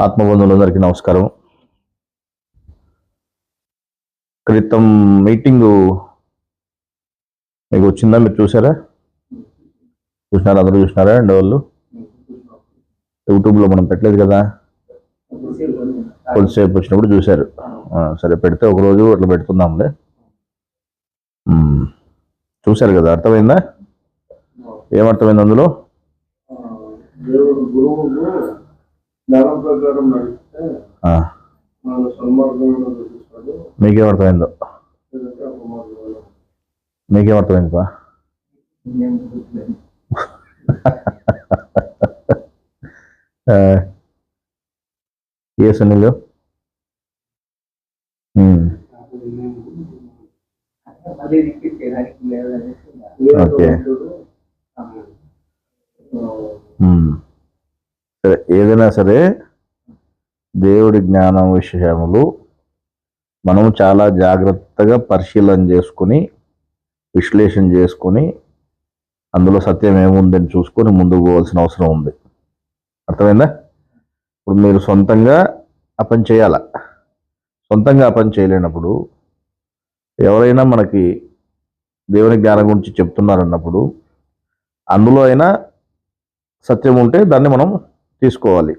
ఆత్మబంధువులందరికీ నమస్కారం. క్రితం మీటింగు మీకు వచ్చిందా? మీరు చూసారా? అందరూ చూసినారా అండి? వాళ్ళు యూట్యూబ్లో మనం పెట్టలేదు కదా, కొద్దిసేపు వచ్చినప్పుడు చూశారు. సరే, పెడితే ఒకరోజు అట్లా పెడుతున్నాంలే. చూశారు కదా, అర్థమైందా? ఏమర్థమైంది అందులో? మీకేమర్థమైందో? మీకేమర్థమైంది? ఏ సునీలు? ఓకే, సరే. ఏదైనా సరే దేవుడి జ్ఞానం విషయములు మనం చాలా జాగ్రత్తగా పరిశీలన చేసుకుని, విశ్లేషణ చేసుకుని, అందులో సత్యం ఏముందని చూసుకొని ముందుకు పోవాల్సిన అవసరం ఉంది. అర్థమైందా? ఇప్పుడు మీరు సొంతంగా ఆ పని చేయాల. సొంతంగా ఆ పని చేయలేనప్పుడు ఎవరైనా మనకి దేవుని జ్ఞానం గురించి చెప్తున్నారన్నప్పుడు అందులో అయినా సత్యం ఉంటే దాన్ని మనం తీసుకోవాలి.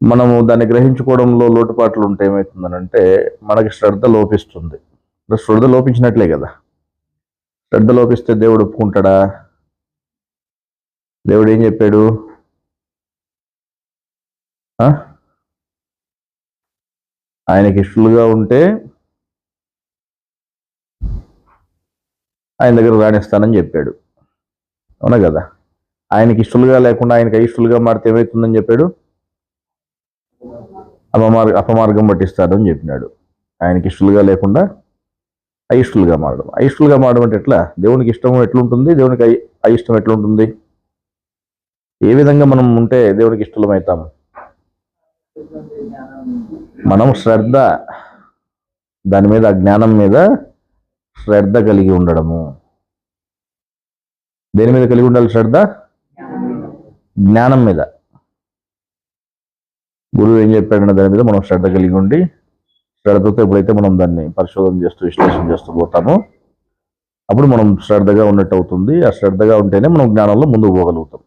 మనము దాన్ని గ్రహించుకోవడంలో లోటుపాట్లు ఉంటే ఏమవుతుందనంటే మనకి శ్రద్ధ లోపిస్తుంది. శ్రద్ధ లోపించినట్లే కదా. శ్రద్ధ లోపిస్తే దేవుడు ఒప్పుకుంటాడా? దేవుడు ఏం చెప్పాడు? ఆయనకి ఇష్టలుగా ఉంటే ఆయన దగ్గర రాణిస్తానని చెప్పాడు. అవునా కదా? ఆయనకి ఇష్టలుగా లేకుండా ఆయనకి అయిష్టలుగా మారితే ఏమవుతుందని చెప్పాడు? అపమార్గం పట్టిస్తాడని చెప్పినాడు. ఆయనకి ఇష్టలుగా లేకుండా అయిష్టలుగా మారడం. అయిష్టలుగా మారడం అంటే ఎట్లా? దేవునికి ఇష్టం ఎట్లుంటుంది, దేవునికి అయిష్టం ఎట్లుంటుంది? ఏ విధంగా మనం ఉంటే దేవునికి ఇష్టలమవుతాం? మనం శ్రద్ధ, దాని మీద, జ్ఞానం మీద శ్రద్ధ కలిగి ఉండడము. దేని మీద కలిగి ఉండాలి శ్రద్ధ? జ్ఞానం మీద. గురువు ఏం చెప్పాడన్న దాని మీద మనం శ్రద్ధ కలిగి ఉండి, శ్రద్ధతో ఎప్పుడైతే మనం దాన్ని పరిశోధన చేస్తూ విశ్లేషణ చేస్తూ పోతామో అప్పుడు మనం శ్రద్ధగా ఉన్నట్టు అవుతుంది. ఆ శ్రద్ధగా ఉంటేనే మనం జ్ఞానంలో ముందుకు పోగలుగుతాం.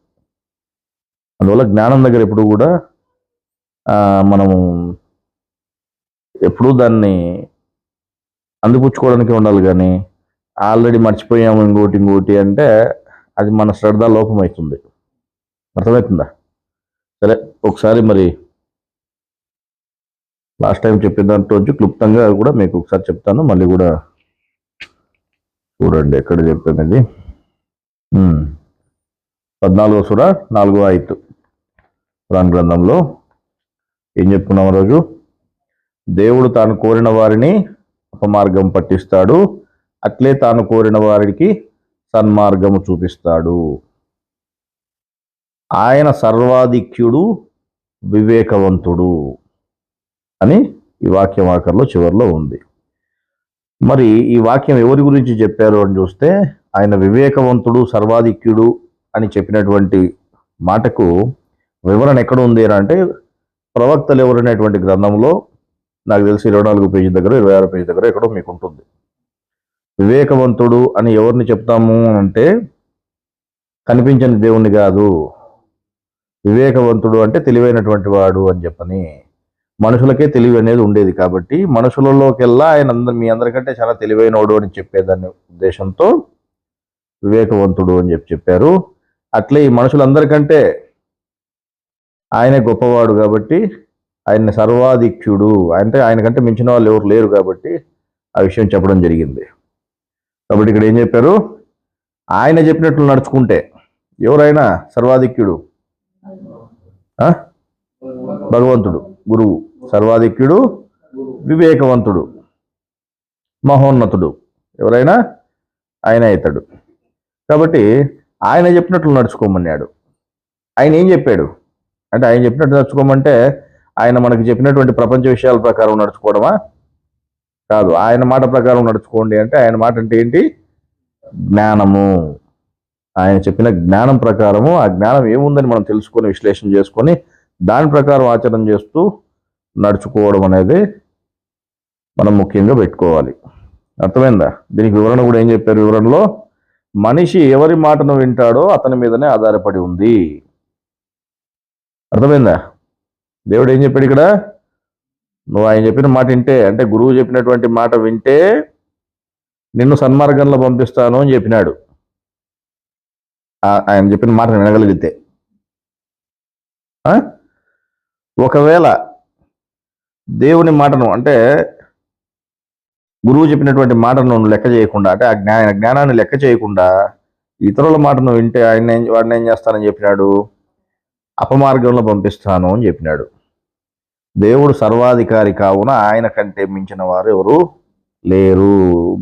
అందువల్ల జ్ఞానం దగ్గర ఎప్పుడు కూడా మనము ఎప్పుడూ దాన్ని అందిపుచ్చుకోవడానికి ఉండాలి. కానీ ఆల్రెడీ మర్చిపోయాము ఇంకోటి అంటే అది మన శ్రద్ధ లోపం అవుతుంది. అర్థమవుతుందా? సరే, ఒకసారి మరి లాస్ట్ టైం చెప్పిన దాంట్లో క్లుప్తంగా కూడా మీకు ఒకసారి చెప్తాను. మళ్ళీ కూడా చూడండి ఎక్కడ చెప్పాను. ఇది 14వ సూర 4వ ఆయతు ఖురాన్ గ్రంథంలో ఏం చెప్పుకున్నాం రోజు? దేవుడు తాను కోరిన వారిని అపమార్గం పట్టిస్తాడు, అట్లే తాను కోరిన వారికి సన్మార్గము చూపిస్తాడు. ఆయన సర్వాధిక్యుడు, వివేకవంతుడు అని ఈ వాక్యం ఆఖరిలో చివరిలో ఉంది. మరి ఈ వాక్యం ఎవరి గురించి చెప్పారు అని చూస్తే, ఆయన వివేకవంతుడు, సర్వాధిక్యుడు అని చెప్పినటువంటి మాటకు వివరణ ఎక్కడ ఉంది అంటే ప్రవక్తలు ఎవరనేటువంటి గ్రంథంలో నాకు తెలిసి 24 పేజీ దగ్గర, 26 పేజీ దగ్గర ఎక్కడో మీకు ఉంటుంది. వివేకవంతుడు అని ఎవరిని చెప్తాము అంటే కనిపించని దేవుణ్ణి కాదు. వివేకవంతుడు అంటే తెలివైనటువంటి వాడు అని చెప్పని. మనుషులకే తెలివి అనేది ఉండేది కాబట్టి మనుషులలోకెల్లా ఆయన మీ అందరికంటే చాలా తెలివైనవాడు అని చెప్పేదాన్ని ఉద్దేశంతో వివేకవంతుడు అని చెప్పారు. అట్లే ఈ మనుషులందరికంటే ఆయనే గొప్పవాడు కాబట్టి ఆయన్ని సర్వాధిక్యుడు అంటే ఆయనకంటే మించిన వాళ్ళు ఎవరు లేరు కాబట్టి ఆ విషయం చెప్పడం జరిగింది. కాబట్టి ఇక్కడ ఏం చెప్పారు? ఆయన చెప్పినట్లు నడుచుకుంటే ఎవరైనా సర్వాధిక్యుడు, భగవంతుడు, గురువు, సర్వాధిక్యుడు, వివేకవంతుడు, మహోన్నతుడు ఎవరైనా ఆయన అవుతాడు. కాబట్టి ఆయన చెప్పినట్లు నడుచుకోమన్నాడు. ఆయన ఏం చెప్పాడు అంటే, ఆయన చెప్పినట్టు నడుచుకోమంటే ఆయన మనకి చెప్పినటువంటి ప్రపంచ విషయాల ప్రకారం నడుచుకోవడమా? కాదు. ఆయన మాట ప్రకారం నడుచుకోండి అంటే ఆయన మాట అంటే ఏంటి? జ్ఞానము. ఆయన చెప్పిన జ్ఞానం ప్రకారము, ఆ జ్ఞానం ఏముందని మనం తెలుసుకొని విశ్లేషణ చేసుకొని దాని ప్రకారం ఆచరణ చేస్తూ నడుచుకోవడం అనేది మనం ముఖ్యంగా పెట్టుకోవాలి. అర్థమైందా? దీనికి వివరణ కూడా ఏం చెప్పారు? వివరణలో మనిషి ఎవరి మాటను వింటాడో అతని మీదనే ఆధారపడి ఉంది. అర్థమైందా? దేవుడు ఏం చెప్పాడు ఇక్కడ? నువ్వు ఆయన చెప్పిన మాట వింటే, అంటే గురువు చెప్పినటువంటి మాట వింటే నిన్ను సన్మార్గంలో పంపిస్తాను అని చెప్పినాడు. ఆయన చెప్పిన మాట వినగలిగితే. ఒకవేళ దేవుని మాటను, అంటే గురువు చెప్పినటువంటి మాటను లెక్క చేయకుండా, అంటే ఆ జ్ఞానాన్ని లెక్క చేయకుండా ఇతరుల మాటను వింటే వాడిని ఏం చేస్తానని చెప్పినాడు? అపమార్గంలో పంపిస్తాను అని చెప్పినాడు. దేవుడు సర్వాధికారి కావున ఆయన కంటే మించిన వారు ఎవరు లేరు.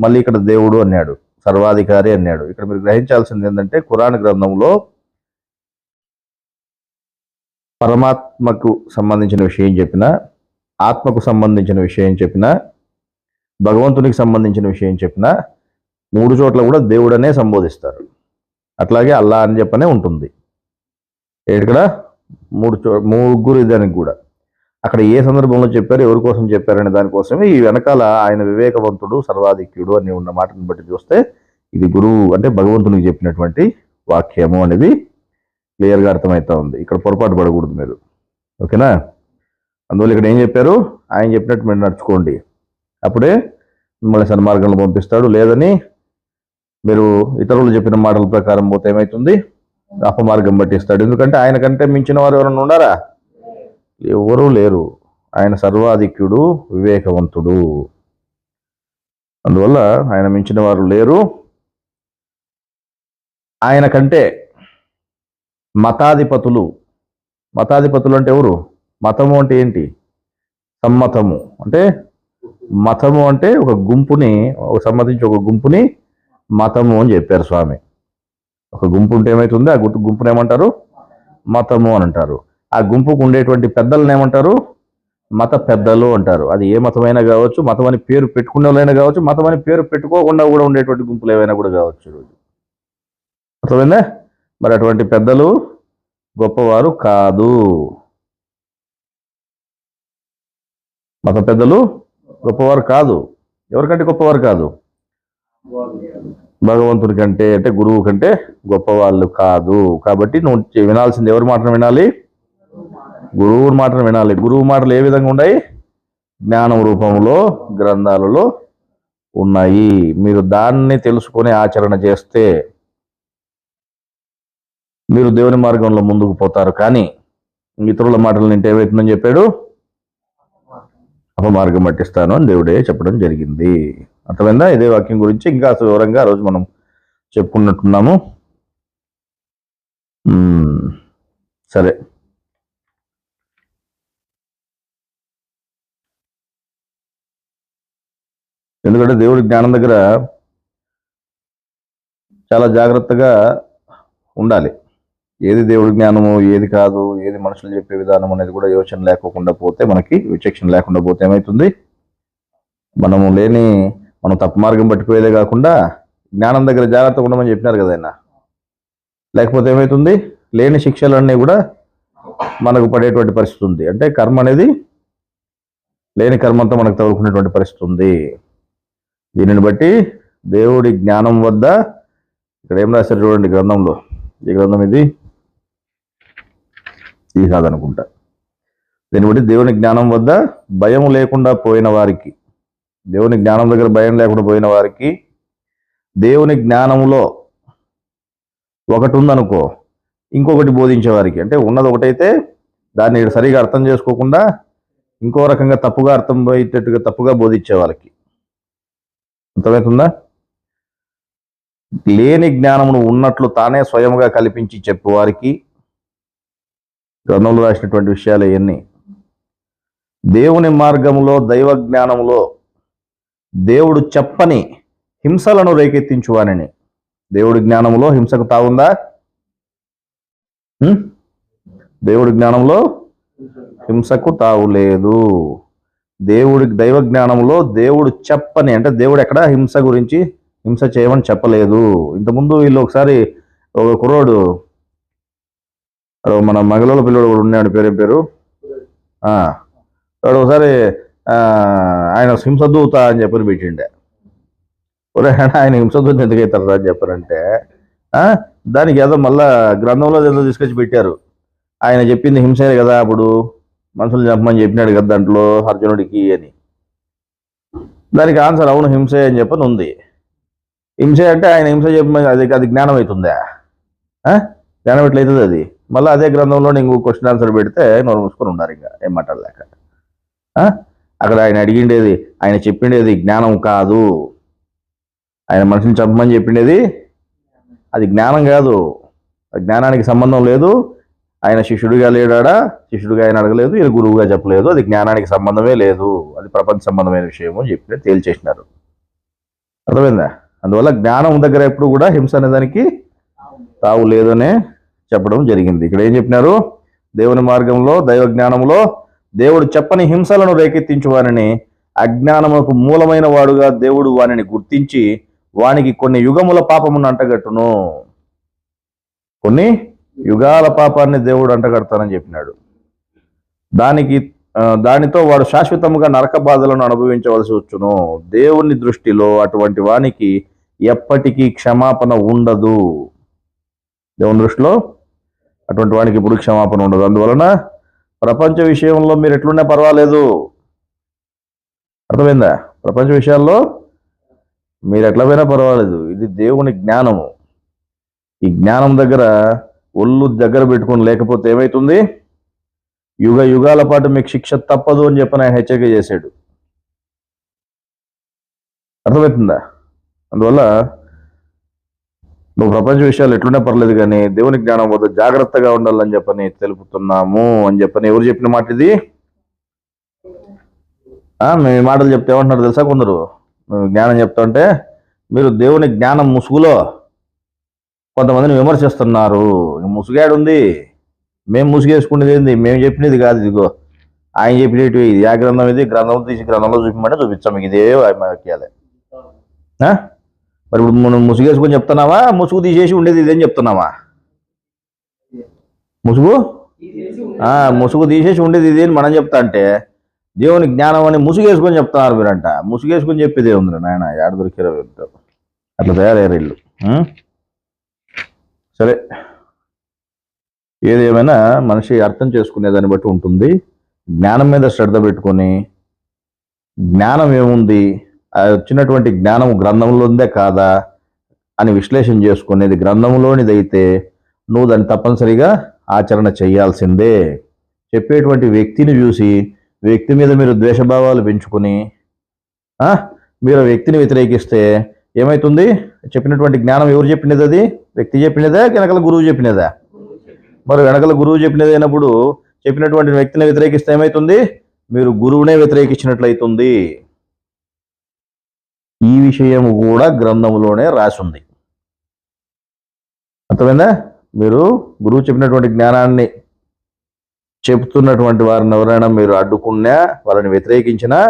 మళ్ళీ ఇక్కడ దేవుడు అన్నాడు, సర్వాధికారి అన్నాడు. ఇక్కడ మీరు గ్రహించాల్సింది ఏంటంటే, ఖురాన్ గ్రంథంలో పరమాత్మకు సంబంధించిన విషయం చెప్పినా, ఆత్మకు సంబంధించిన విషయం చెప్పినా, భగవంతునికి సంబంధించిన విషయం చెప్పినా 3 చోట్ల కూడా దేవుడనే సంబోధిస్తారు. అట్లాగే అల్లా అని చెప్పనే ఉంటుంది. ఇక్కడ 3 దానికి కూడా అక్కడ ఏ సందర్భంలో చెప్పారు, ఎవరి కోసం చెప్పారనే దానికోసమే ఈ వెనకాల ఆయన వివేకవంతుడు, సర్వాధిక్యుడు అని ఉన్న మాటను బట్టి చూస్తే ఇది గురువు అంటే భగవంతునికి చెప్పినటువంటి వాక్యము అనేది క్లియర్గా అర్థమవుతా ఉంది. ఇక్కడ పొరపాటు పడకూడదు మీరు, ఓకేనా? అందువల్ల ఇక్కడ ఏం చెప్పారు? ఆయన చెప్పినట్టు మీరు నడుచుకోండి, అప్పుడే మిమ్మల్ని సన్మార్గంలో పంపిస్తాడు. లేదని మీరు ఇతరులు చెప్పిన మాటల ప్రకారం పోతే ఏమవుతుంది? అపమార్గం పట్టిస్తాడు. ఎందుకంటే ఆయన కంటే మించిన వారు ఎవరైనా ఉన్నారా? ఎవరూ లేరు. ఆయన సర్వాధిక్యుడు, వివేకవంతుడు. అందువల్ల ఆయన మించిన వారు లేరు. ఆయన కంటే మతాధిపతులు అంటే ఎవరు? మతము అంటే ఏంటి? సమ్మతము అంటే, మతము అంటే ఒక గుంపుని, సమ్మతించి ఒక గుంపుని మతము అని చెప్పారు స్వామి. ఒక గుంపు ఉంటే ఏమవుతుంది? ఆ గుంపుని ఏమంటారు? మతము అని అంటారు. ఆ గుంపుకు ఉండేటువంటి పెద్దలను ఏమంటారు? మత పెద్దలు అంటారు. అది ఏ మతమైనా కావచ్చు, మతం అని పేరు పెట్టుకునే వాళ్ళైనా కావచ్చు, మతం అని పేరు పెట్టుకోకుండా కూడా ఉండేటువంటి గుంపులు ఏవైనా కూడా కావచ్చు. అర్థమైందా? మరి అటువంటి పెద్దలు గొప్పవారు కాదు. మత పెద్దలు గొప్పవారు కాదు. ఎవరికంటే గొప్పవారు కాదు? భగవంతుడి కంటే, అంటే గురువు కంటే గొప్పవాళ్ళు కాదు. కాబట్టి నువ్వు వినాల్సింది ఎవరి మాటను వినాలి? గురువు మాటను వినాలి. గురువు మాటలు ఏ విధంగా ఉన్నాయి? జ్ఞానం రూపంలో గ్రంథాలలో ఉన్నాయి. మీరు దాన్ని తెలుసుకొని ఆచరణ చేస్తే మీరు దేవుని మార్గంలో ముందుకు పోతారు. కానీ ఇతరుల మాటలు నింటే ఏమవుతుందని చెప్పాడు? అపమార్గం పట్టిస్తాను అని దేవుడే చెప్పడం జరిగింది. అర్థమైందా? ఇదే వాక్యం గురించి ఇంకా వివరంగా ఆ రోజు మనం చెప్పుకున్నట్టున్నాము. సరే, ఎందుకంటే దేవుడి జ్ఞానం దగ్గర చాలా జాగ్రత్తగా ఉండాలి. ఏది దేవుడి జ్ఞానము, ఏది కాదు, ఏది మనుషులు చెప్పే విధానం అనేది కూడా యోచన లేకుండా పోతే, మనకి విచక్షణ లేకుండా పోతే ఏమవుతుంది? మనం తప్పు మార్గం పట్టిపోయేదే కాకుండా జ్ఞానం దగ్గర జాగ్రత్తగా ఉండమని చెప్పినారు కదా ఆయన. లేకపోతే ఏమవుతుంది? లేని శిక్షలన్నీ కూడా మనకు పడేటువంటి పరిస్థితి ఉంది. అంటే కర్మ అనేది లేని కర్మంతా మనకు తగులుకునేటువంటి పరిస్థితి ఉంది. దీనిని బట్టి దేవుడి జ్ఞానం వద్ద, ఇక్కడ ఏం రాశారు చూడండి గ్రంథంలో, ఈ గ్రంథం ఇది కాదనుకుంటా. దీన్ని బట్టి దేవుని జ్ఞానం వద్ద భయం లేకుండా పోయిన వారికి, దేవుని జ్ఞానం దగ్గర భయం లేకుండా పోయిన వారికి, దేవుని జ్ఞానంలో ఒకటి ఉందనుకో, ఇంకొకటి బోధించే వారికి, అంటే ఉన్నది ఒకటైతే దాన్ని సరిగా అర్థం చేసుకోకుండా ఇంకో రకంగా తప్పుగా అర్థం పోయేటట్టుగా తప్పుగా బోధించే వాళ్ళకి. అర్థమవుతుందా? లేని జ్ఞానమును ఉన్నట్లు తానే స్వయముగా కల్పించి చెప్పువారికి గ్రంథంలో రాసినటువంటి విషయాలు ఇవన్నీ. దేవుని మార్గంలో, దైవ జ్ఞానంలో దేవుడు చెప్పని హింసలను రేకెత్తించువానని. దేవుడి జ్ఞానంలో హింసకు తావుందా? దేవుడి జ్ఞానంలో హింసకు తావు లేదు. దైవ జ్ఞానంలో దేవుడు చెప్పని, అంటే దేవుడు ఎక్కడ హింస చేయమని చెప్పలేదు. ఇంతకుముందు వీళ్ళు ఒకసారి ఒక కుర్రోడు మన మగలోళ్ళ పిల్లడు కూడా ఉన్నాడు, పేరు వాడు ఒకసారి ఆయన హింసదూత అని చెప్పని పెట్టిండే. ఆయన హింసదూత ఎందుకు అవుతారు అని చెప్పారంటే దానికి ఏదో మళ్ళా గ్రంథంలో ఏదో తీసుకొచ్చి పెట్టారు. ఆయన చెప్పింది హింసే కదా, అప్పుడు మనుషులు చెప్పమని చెప్పినాడు కదా దాంట్లో అర్జునుడికి అని. దానికి ఆన్సర్ అవును హింసే అని చెప్పని ఉంది. హింసే అంటే ఆయన హింస చెప్పమని అది జ్ఞానం అవుతుందా? జ్ఞానం ఎట్లయితుంది అది? మళ్ళీ అదే గ్రంథంలో ఇంకో క్వశ్చన్ ఆన్సర్ పెడితే నోరు మూసుకొని ఉన్నారు, ఇంకా ఏం మాట్లాడలేక. అక్కడ ఆయన అడిగిండేది, ఆయన చెప్పిండేది జ్ఞానం కాదు. ఆయన మనిషిని చెప్పమని చెప్పిండేది అది జ్ఞానం కాదు, జ్ఞానానికి సంబంధం లేదు. ఆయన శిష్యుడిగా లేడా, శిష్యుడిగా ఆయన అడగలేదు, ఈయన గురువుగా చెప్పలేదు, అది జ్ఞానానికి సంబంధమే లేదు, అది ప్రపంచ సంబంధమైన విషయము అని చెప్పి తేల్చేసినారు. అర్థమైందా? అందువల్ల జ్ఞానం దగ్గర ఎప్పుడు కూడా హింస అనే దానికి తావు లేదనే చెప్పడం జరిగింది. ఇక్కడ ఏం చెప్పినారు? దేవుని మార్గంలో, దైవ జ్ఞానంలో దేవుడు చెప్పని హింసలను రేకెత్తించువానని, అజ్ఞానములకు మూలమైన వాడుగా దేవుడు వానిని గుర్తించి వానికి కొన్ని యుగముల పాపమును అంటగట్టును. కొన్ని యుగాల పాపాన్ని దేవుడు అంటగడతానని చెప్పినాడు. దానితో వాడు శాశ్వతముగా నరక బాధలను అనుభవించవలసి వచ్చును. దేవుని దృష్టిలో అటువంటి వానికి ఎప్పటికీ క్షమాపణ ఉండదు. దేవుని దృష్టిలో అటువంటి వానికి ఇప్పుడు క్షమాపణ ఉండదు. అందువలన ప్రపంచ విషయంలో మీరు ఎట్లున్నా పర్వాలేదు. అర్థమైందా? ప్రపంచ విషయాల్లో మీరు ఎట్లా పోయినా పర్వాలేదు, ఇది దేవుని జ్ఞానము. ఈ జ్ఞానం దగ్గర ఒళ్ళు దగ్గర పెట్టుకుని లేకపోతే ఏమవుతుంది? యుగ యుగాల పాటు మీకు శిక్ష తప్పదు అని చెప్పని ఆయన హెచ్చరిక చేశాడు. అర్థమవుతుందా? అందువల్ల నువ్వు ప్రపంచ విషయాలు ఎట్లున్నా పర్లేదు, కానీ దేవుని జ్ఞానం వద్ద జాగ్రత్తగా ఉండాలని చెప్పని తెలుపుతున్నాము అని చెప్పని ఎవరు చెప్పిన మాట ఇది? మేము ఈ మాటలు చెప్తే ఏమంటున్నారు తెలుసా? కొందరు మేము జ్ఞానం చెప్తుంటే మీరు దేవుని జ్ఞానం ముసుగులో కొంతమందిని విమర్శిస్తున్నారు. ముసుగాడుంది, మేము ముసుగేసుకునేది ఏంది? మేము చెప్పినది కాదు, ఇదిగో ఆయన చెప్పినట్టు ఇది ఆ గ్రంథం, ఇది గ్రంథం తీసి గ్రంథంలో చూపించమంటే చూపించాం, మీకు ఇదే వాక్యాలే. మరి ఇప్పుడు మనం ముసుగేసుకొని చెప్తున్నావా, ముసుగు తీసేసి ఉండేది ఇదేం చెప్తున్నావా? ముసుగు తీసేసి ఉండేది ఇదేని మనం చెప్తా అంటే దేవుని జ్ఞానం అని ముసుగేసుకొని చెప్తున్నారు మీరంట. ముసుగేసుకొని చెప్పేదే ఉంది నాయన, ఏడ దొరికిరా అట్లా తయారయ్యారు వీళ్ళు. సరే, ఏదేమైనా మనిషి అర్థం చేసుకునే దాన్ని బట్టి ఉంటుంది. జ్ఞానం మీద శ్రద్ధ పెట్టుకొని జ్ఞానం ఏముంది, వచ్చినటువంటి జ్ఞానం గ్రంథంలో ఉందే కాదా అని విశ్లేషణ చేసుకునేది గ్రంథంలోనిదైతే నువ్వు దాన్ని తప్పనిసరిగా ఆచరణ చేయాల్సిందే. చెప్పేటువంటి వ్యక్తిని చూసి వ్యక్తి మీద మీరు ద్వేషభావాలు పెంచుకొని మీరు వ్యక్తిని వ్యతిరేకిస్తే ఏమవుతుంది? చెప్పినటువంటి జ్ఞానం ఎవరు చెప్పినది? అది వ్యక్తి చెప్పినదా, వెనకల గురువు చెప్పినదా? మరి వెనకల గురువు చెప్పినది అయినప్పుడు చెప్పినటువంటి వ్యక్తిని వ్యతిరేకిస్తే ఏమవుతుంది? మీరు గురువునే వ్యతిరేకించినట్లయితుంది. ఈ విషయం కూడా గ్రంథంలోనే రాసి ఉంది. అర్థమైందా? మీరు గురువు చెప్పినటువంటి జ్ఞానాన్ని చెప్తున్నటువంటి వారిని ఎవరైనా మీరు అడ్డుకున్నా, వాళ్ళని వ్యతిరేకించినా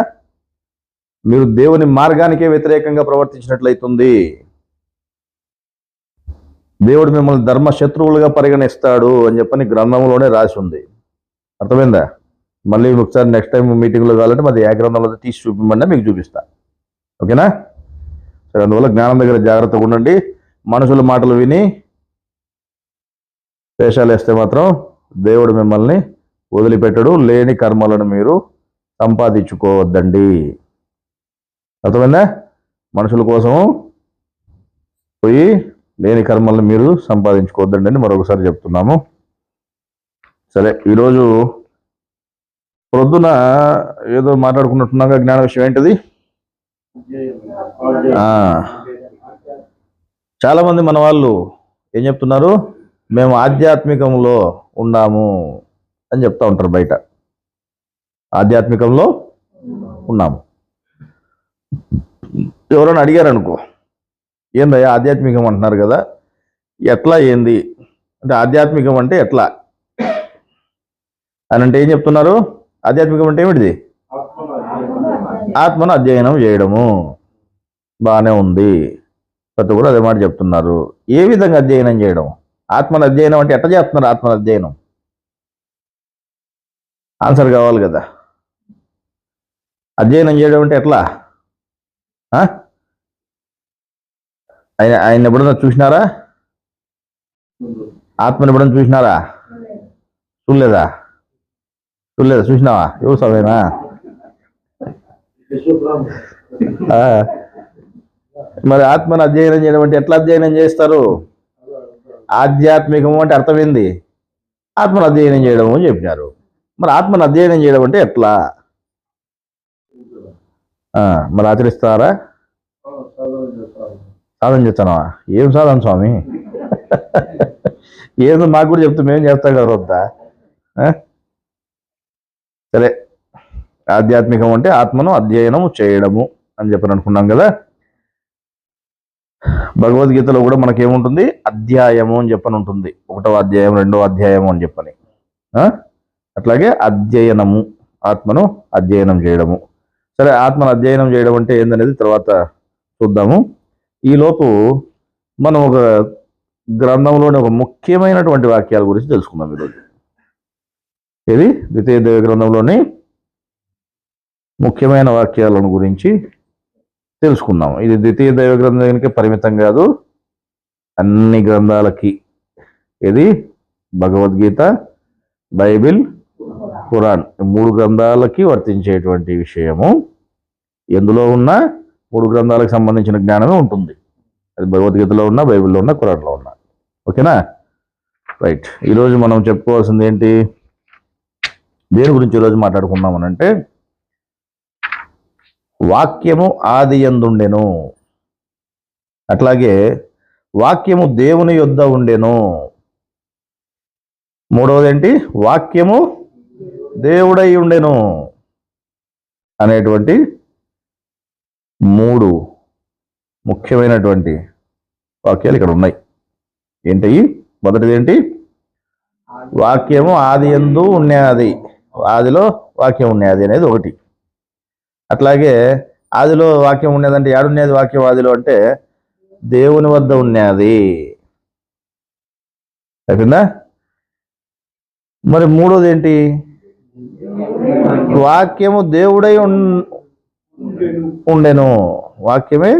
మీరు దేవుని మార్గానికే వ్యతిరేకంగా ప్రవర్తించినట్లయితుంది. దేవుడు మిమ్మల్ని ధర్మ శత్రువులుగా పరిగణిస్తాడు అని చెప్పని గ్రంథంలోనే రాసి ఉంది. అర్థమైందా? మళ్ళీ ఒకసారి నెక్స్ట్ టైం మీటింగ్లో కావాలంటే మరి ఏ గ్రంథంలో తీసి చూపిమన్నా మీకు చూపిస్తా. ఓకేనా? సరే, అందువల్ల జ్ఞానం దగ్గర జాగ్రత్తగా ఉండండి. మనుషుల మాటలు విని వేషాలు వేస్తే మాత్రం దేవుడు మిమ్మల్ని వదిలిపెట్టడు. లేని కర్మలను మీరు సంపాదించుకోవద్దండి. అర్థమైందా? మనుషుల కోసం పోయి లేని కర్మలను మీరు సంపాదించుకోవద్దండి అని మరొకసారి చెప్తున్నాము. సరే, ఈరోజు ప్రొద్దున ఏదో మాట్లాడుకున్నట్టున్నాగా జ్ఞాన విషయం ఏంటిది? చాలా మంది మన వాళ్ళు ఏం చెప్తున్నారు? మేము ఆధ్యాత్మికంలో ఉన్నాము అని చెప్తా ఉంటారు బయట. ఆధ్యాత్మికంలో ఉన్నాము. ఎవరైనా అడిగారు అనుకో, ఏందయ్యా ఆధ్యాత్మికం అంటున్నారు కదా, ఎట్లా ఏంది అంటే ఆధ్యాత్మికం అంటే ఎట్లా అని అంటే ఏం చెప్తున్నారు? ఆధ్యాత్మికం అంటే ఏమిటిది? ఆత్మను అధ్యయనం చేయడము. బాగానే ఉంది, ప్రతి కూడా అదే మాట చెప్తున్నారు. ఏ విధంగా అధ్యయనం చేయడం? ఆత్మను అధ్యయనం అంటే ఎట్లా చేస్తున్నారు? ఆత్మను అధ్యయనం ఆన్సర్ కావాలి కదా. అధ్యయనం చేయడం అంటే ఎట్లా? ఆయన ఎప్పుడన్నా చూసినారా? ఆత్మని ఎప్పుడన్నా చూసినారా? చూడలేదా? చూసినావా? ఎవరు సవేనా? మరి ఆత్మను అధ్యయనం చేయడం అంటే ఎట్లా అధ్యయనం చేస్తారు? ఆధ్యాత్మికము అంటే అర్థమైంది, ఆత్మను అధ్యయనం చేయడం అని చెప్పినారు. మరి ఆత్మను అధ్యయనం చేయడం అంటే ఎట్లా? మరి ఆచరిస్తారా? సాధన చేస్తానా? ఏం సాధన స్వామి? ఏదో మాకు కూడా చెప్తే మేము చేస్తాం కదా వద్దా? సరే, ఆధ్యాత్మికం అంటే ఆత్మను అధ్యయనం చేయడము అని చెప్పని అనుకున్నాం కదా. భగవద్గీతలో కూడా మనకేముంటుంది? అధ్యాయము అని చెప్పని ఉంటుంది. 1వ అధ్యాయం 2వ అధ్యాయము అని చెప్పని. అట్లాగే అధ్యయనము, ఆత్మను అధ్యయనం చేయడము. సరే, ఆత్మను అధ్యయనం చేయడం అంటే ఏందనేది తర్వాత చూద్దాము. ఈలోపు మనం ఒక గ్రంథంలోని ఒక ముఖ్యమైనటువంటి వాక్యాల గురించి తెలుసుకుందాం ఈరోజు. ఇది ద్వితీయ దైవ గ్రంథంలోని ముఖ్యమైన వాక్యాలను గురించి తెలుసుకుందాం. ఇది ద్వితీయ దైవ గ్రంథానికి పరిమితం కాదు, అన్ని గ్రంథాలకి. ఇది భగవద్గీత, బైబిల్, ఖురాన్ 3 గ్రంథాలకి వర్తించేటువంటి విషయము. ఎందులో ఉన్న 3 గ్రంథాలకు సంబంధించిన జ్ఞానమే ఉంటుంది. అది భగవద్గీతలో ఉన్న, బైబిల్లో ఉన్న, ఖురాన్లో ఉన్న. ఓకేనా? రైట్. ఈరోజు మనం చెప్పుకోవాల్సింది ఏంటి? దేని గురించి ఈరోజు మాట్లాడుకుందామనంటే, వాక్యము ఆది యందుండెను, అట్లాగే వాక్యము దేవుని యొద్ద ఉండెను. మూడవది ఏంటి? వాక్యము దేవుడై ఉండెను అనేటువంటి 3 ముఖ్యమైనటువంటి వాక్యాలు ఇక్కడ ఉన్నాయి. ఏంటి? మొదటిది ఏంటి? వాక్యము ఆది యందు ఉన్నది, ఆదిలో వాక్యం ఉన్నది అనేది ఒకటి. అట్లాగే ఆదిలో వాక్యం ఉండేదంటే ఏడున్నది వాక్యం ఆదిలో అంటే దేవుని వద్ద ఉన్నది. అయిపోయిందా? మరి మూడోది ఏంటి? వాక్యము దేవుడై ఉండెను, వాక్యమే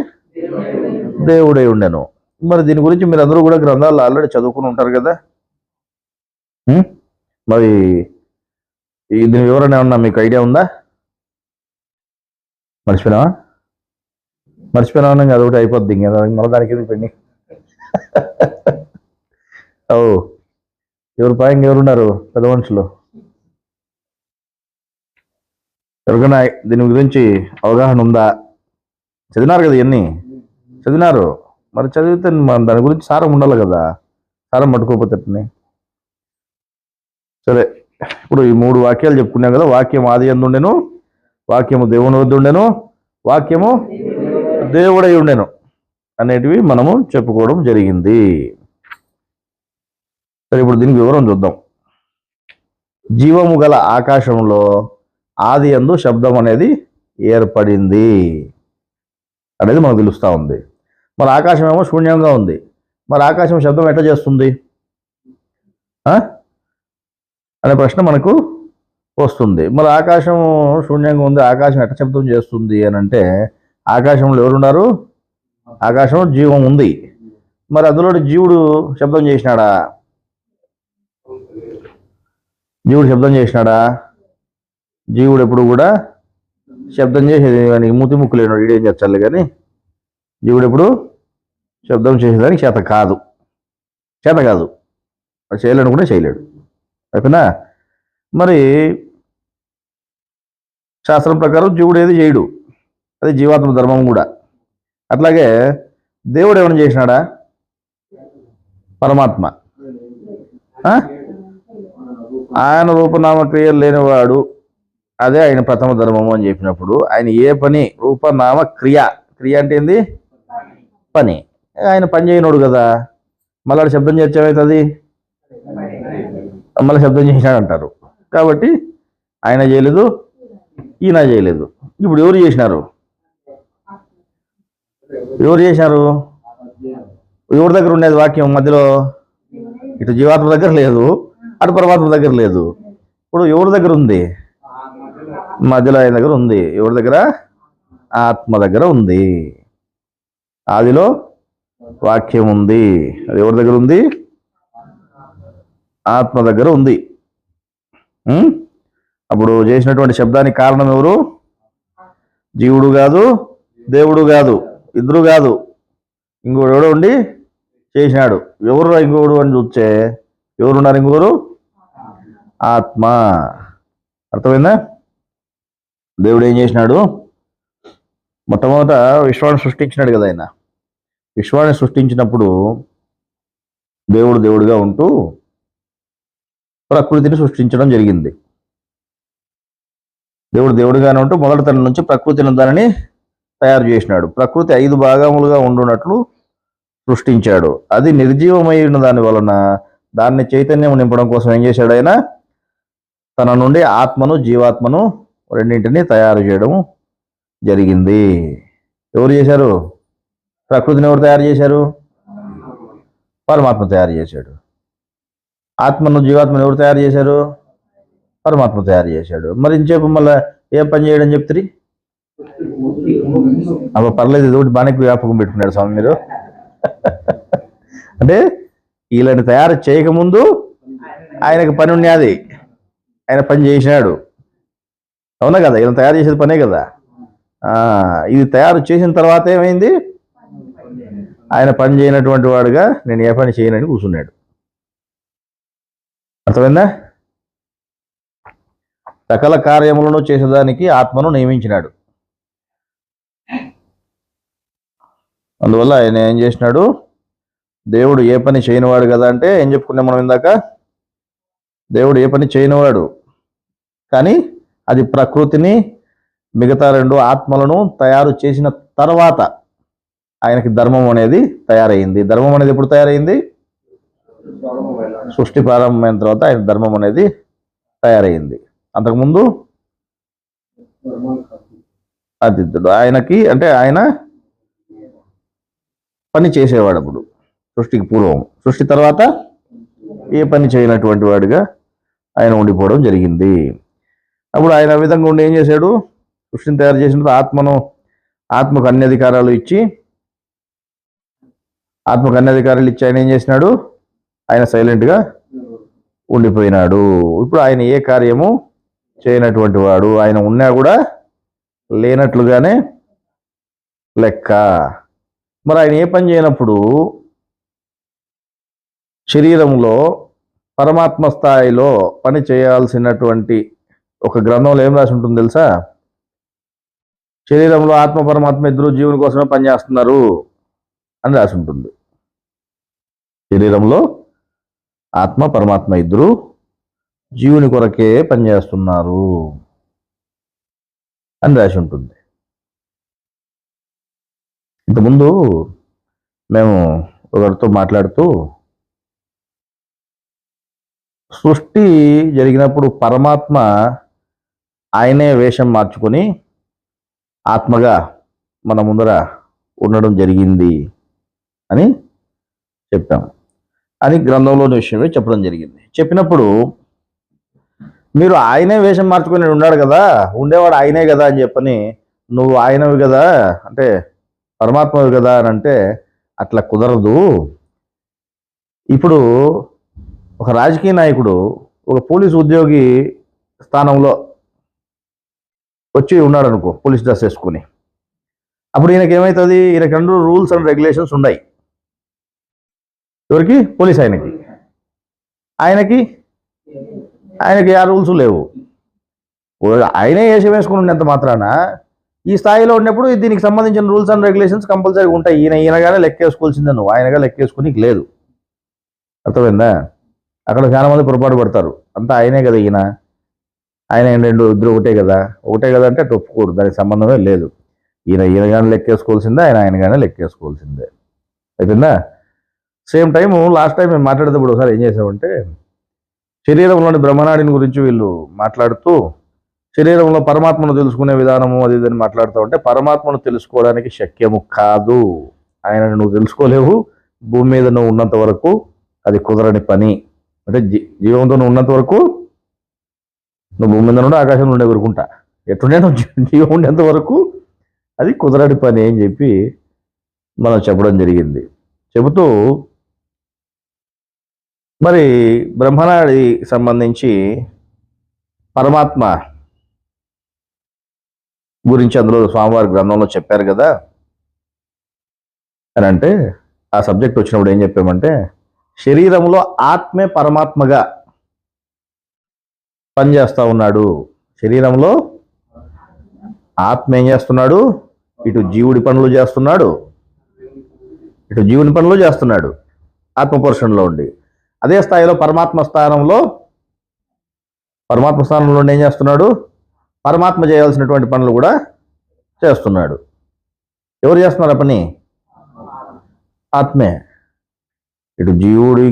దేవుడై ఉండెను. మరి దీని గురించి మీరు అందరూ కూడా గ్రంథాలు ఆల్రెడీ చదువుకుని ఉంటారు కదా. మరి దీని వివరణ ఏమన్నా మీకు ఐడియా ఉందా? మర్చిపోయినావా? అదొకటి అయిపోద్ది, ఇంకా మళ్ళీ దానికి ఎందుకు పెండి. ఓ, ఎవరు పాయింగ్ ఎవరున్నారు? పెద్ద మనుషులు ఎవరికైనా దీని గురించి అవగాహన ఉందా? చదివినారు కదా, ఇవన్నీ చదివినారు. మరి చదివితే దాని గురించి సారం ఉండాలి కదా, సారం పట్టుకోకపోతే. సరే, ఇప్పుడు ఈ 3 వాక్యాలు చెప్పుకున్నాం కదా. వాక్యం ఆది యందు ఉండెను, వాక్యము దేవుని వద్ద ఉండెను, వాక్యము దేవుడై ఉండెను అనేటివి మనము చెప్పుకోవడం జరిగింది. సరే, ఇప్పుడు దీనికి వివరం చూద్దాం. జీవము గల ఆకాశంలో ఆది యందు శబ్దం అనేది ఏర్పడింది అనేది మనకు తెలుస్తూ ఉంది. మరి ఆకాశం ఏమో శూన్యంగా ఉంది. మరి ఆకాశం శబ్దం ఎట్లా చేస్తుంది అనే ప్రశ్న మనకు వస్తుంది. మరి ఆకాశం శూన్యంగా ఉంది, ఆకాశం ఎట్లా శబ్దం చేస్తుంది అని అంటే, ఆకాశంలో ఎవరున్నారు? ఆకాశం జీవం ఉంది. మరి అందులో జీవుడు శబ్దం చేసినాడా? జీవుడు ఎప్పుడు కూడా శబ్దం చేసేది కానీ మూతి ముక్కు లేనాడు వీడేం చేస్తాడు కానీ, జీవుడు ఎప్పుడు శబ్దం చేసేదానికి చేత కాదు. చేయలేడు, చేయలేడు. అయిపోయినా? మరి శాస్త్రం ప్రకారం జీవుడు ఏది చేయడు, అది జీవాత్మ ధర్మం కూడా. అట్లాగే దేవుడు ఏమైనా చేసినాడా? పరమాత్మ ఆయన రూపనామ క్రియలు లేనివాడు, అదే ఆయన ప్రథమ ధర్మము అని చెప్పినప్పుడు, ఆయన ఏ పని రూపనామ క్రియ అంటే ఏంది? పని. ఆయన పని చేయనోడు కదా, మళ్ళీ శబ్దం చేర్చేమవుతుంది? మళ్ళీ శబ్దం చేసినాడు అంటారు. కాబట్టి ఆయన చేయలేదు, ఈయన చేయలేదు. ఇప్పుడు ఎవరు చేసినారు? ఎవరి దగ్గర ఉండేది వాక్యం? మధ్యలో ఇటు జీవాత్మ దగ్గర లేదు, అటు పరమాత్మ దగ్గర లేదు. ఇప్పుడు ఎవరి దగ్గర ఉంది? మధ్యలో ఆయన దగ్గర ఉంది. ఎవరి దగ్గర? ఆత్మ దగ్గర ఉంది. ఆదిలో వాక్యం ఉంది. అది ఎవరి దగ్గర ఉంది? ఆత్మ దగ్గర ఉంది. అప్పుడు చేసినటువంటి శబ్దానికి కారణం ఎవరు? జీవుడు కాదు, దేవుడు కాదు, ఇద్దరు కాదు, ఇంకోడు ఎవడో ఉండి చేసినాడు. ఎవరు ఇంకోడు అని చూస్తే ఎవరున్నారు? ఇంకోరు ఆత్మ. అర్థమైందా? దేవుడు ఏం చేసినాడు? మొట్టమొదట విశ్వాన్ని సృష్టించినాడు కదా. ఆయన విశ్వాన్ని సృష్టించినప్పుడు దేవుడు దేవుడుగా ఉంటూ ప్రకృతిని సృష్టించడం జరిగింది. దేవుడు దేవుడిగానే ఉంటూ మొదటి తన నుంచి ప్రకృతిని దానిని తయారు చేసినాడు. ప్రకృతి 5 భాగములుగా ఉండునట్లు సృష్టించాడు. అది నిర్జీవమైన దాని వలన దాన్ని చైతన్యం నింపడం కోసం ఏం చేశాడు? ఆయన తన నుండి ఆత్మను, జీవాత్మను రెండింటినీ తయారు చేయడం జరిగింది. ఎవరు చేశారు? ప్రకృతిని ఎవరు తయారు చేశారు? పరమాత్మ తయారు చేశాడు. ఆత్మను, జీవాత్మను ఎవరు తయారు చేశారు? పరమాత్మ తయారు చేశాడు. మరి ఇంచేపు మళ్ళీ ఏం పని చేయడం చెప్తారు? అబ్బా పర్లేదు, ఇది ఒకటి బాగా వ్యాపకం పెట్టుకున్నాడు స్వామి మీరు. అంటే వీళ్ళని తయారు చేయకముందు ఆయనకు పని ఉన్నది, ఆయన పని చేసినాడు. అవునా కదా? వీళ్ళని తయారు చేసేది పనే కదా. ఇది తయారు చేసిన తర్వాత ఏమైంది? ఆయన పని చేయనటువంటి వాడుగా నేను ఏ పని చేయనని కూర్చున్నాడు. అర్థమైందా? సకల కార్యములను చేసేదానికి ఆత్మను నియమించినాడు. అందువల్ల ఆయన ఏం చేసినాడు? దేవుడు ఏ పని చేయనివాడు కదా అంటే ఏం చెప్పుకున్నాం మనం ఇందాక? దేవుడు ఏ పని చేయనివాడు, కానీ అది ప్రకృతిని, మిగతా 2 ఆత్మలను తయారు చేసిన తర్వాత ఆయనకి ధర్మం అనేది తయారైంది. ధర్మం అనేది ఎప్పుడు తయారైంది? సృష్టి ప్రారంభమైన తర్వాత ఆయన ధర్మం అనేది తయారైంది. అంతకుముందు అతిథుడు ఆయనకి, అంటే ఆయన పని చేసేవాడు అప్పుడు సృష్టికి పూర్వం. సృష్టి తర్వాత ఏ పని చేయనటువంటి వాడిగా ఆయన ఉండిపోవడం జరిగింది. అప్పుడు ఆయన విధంగా ఉండి ఏం చేశాడు? సృష్టిని తయారు చేసిన ఆత్మకు అన్ని అధికారాలు ఇచ్చి ఆయన ఏం చేసినాడు? ఆయన సైలెంట్గా ఉండిపోయినాడు. ఇప్పుడు ఆయన ఏ కార్యము చేయనటువంటి వాడు. ఆయన ఉన్నా కూడా లేనట్లుగానే లెక్క. మరి ఆయన ఏ పని చేయనప్పుడు శరీరంలో పరమాత్మ స్థాయిలో పని చేయాల్సినటువంటి ఒక గ్రంథంలో ఏం రాసి ఉంటుంది తెలుసా? శరీరంలో ఆత్మ పరమాత్మ ఇద్దరు జీవుని కోసమే పనిచేస్తున్నారు అని రాసి ఉంటుంది. శరీరంలో ఆత్మ పరమాత్మ ఇద్దరు జీవుని కొరకే పనిచేస్తున్నారు అని రాసి ఉంటుంది. ఇంతకుముందు మేము ఒకరితో మాట్లాడుతూ సృష్టి జరిగినప్పుడు పరమాత్మ ఆయనే వేషం మార్చుకొని ఆత్మగా మన ముందర ఉండడం జరిగింది అని చెప్పాం. అని గ్రంథంలోని విషయమే చెప్పడం జరిగింది. చెప్పినప్పుడు మీరు ఆయనే వేషం మార్చుకొని ఉన్నాడు కదా, ఉండేవాడు ఆయనే కదా అని చెప్పని నువ్వు ఆయనవి కదా అంటే పరమాత్మవి కదా అని అంటే అట్లా కుదరదు. ఇప్పుడు ఒక రాజకీయ నాయకుడు ఒక పోలీసు ఉద్యోగి స్థానంలో వచ్చి ఉన్నాడు అనుకో, పోలీస్ డ్రెస్ వేసుకుని. అప్పుడు ఈయనకి ఏమవుతుంది? ఈయనకి 2 రూల్స్ అండ్ రెగ్యులేషన్స్ ఉన్నాయి. ఎవరికి? పోలీస్ ఆయనకి. ఆయనకి ఆ రూల్స్ లేవు. ఆయనే వేషం వేసుకుని ఉన్నంత మాత్రాన ఈ స్థాయిలో ఉన్నప్పుడు దీనికి సంబంధించిన రూల్స్ అండ్ రెగ్యులేషన్స్ కంపల్సరీ ఉంటాయి. ఈయనగానే లెక్కేసుకోవాల్సిందే, నువ్వు ఆయనగా లెక్కేసుకుని లేదు. అర్థమైందా? అక్కడ చాలా మంది పొరపాటు పడతారు. అంతా ఆయనే కదా, ఆయన ఇద్దరు ఒకటే కదా అంటే అటు ఒప్పుకోరు, దానికి సంబంధమే లేదు. ఈయనగానే లెక్కేసుకోవాల్సిందే, ఆయనగానే లెక్కేసుకోవాల్సిందే. అయిపోయిందా? సేమ్ టైం లాస్ట్ టైం మేము మాట్లాడేటప్పుడు ఒకసారి ఏం చేసామంటే శరీరంలోని బ్రహ్మనాడిని గురించి వీళ్ళు మాట్లాడుతూ శరీరంలో పరమాత్మను తెలుసుకునే విధానము అది ఇదని మాట్లాడుతూ ఉంటే పరమాత్మను తెలుసుకోవడానికి శక్యము కాదు. ఆయనను నువ్వు తెలుసుకోలేవు. భూమి మీద నువ్వు ఉన్నంత వరకు అది కుదరని పని. అంటే జీవంతో నువ్వు ఉన్నంత వరకు నువ్వు భూమి మీద నుండి ఆకాశంలో ఉండే ఊరుకుంటా, ఎట్టుండే నువ్వు జీవం ఉండేంత వరకు అది కుదరడి పని అని చెప్పి మనం చెప్పడం జరిగింది. చెబుతూ మరి బ్రహ్మనాడి సంబంధించి పరమాత్మ గురించి అందులో స్వామివారి గ్రంథంలో చెప్పారు కదా అని అంటే, ఆ సబ్జెక్ట్ వచ్చినప్పుడు ఏం చెప్పామంటే, శరీరంలో ఆత్మే పరమాత్మగా పనిచేస్తూ ఉన్నాడు. శరీరంలో ఆత్మ ఏం చేస్తున్నాడు? ఇటు జీవుడి పనులు చేస్తున్నాడు, ఇటు జీవుని పనులు చేస్తున్నాడు ఆత్మపురుషంలో ఉండి. అదే స్థాయిలో పరమాత్మ స్థానంలో ఏం చేస్తున్నాడు? పరమాత్మ చేయాల్సినటువంటి పనులు కూడా చేస్తున్నాడు. ఎవరు చేస్తున్నారు ఆ పని? ఆత్మే. ఇటు జీవుడి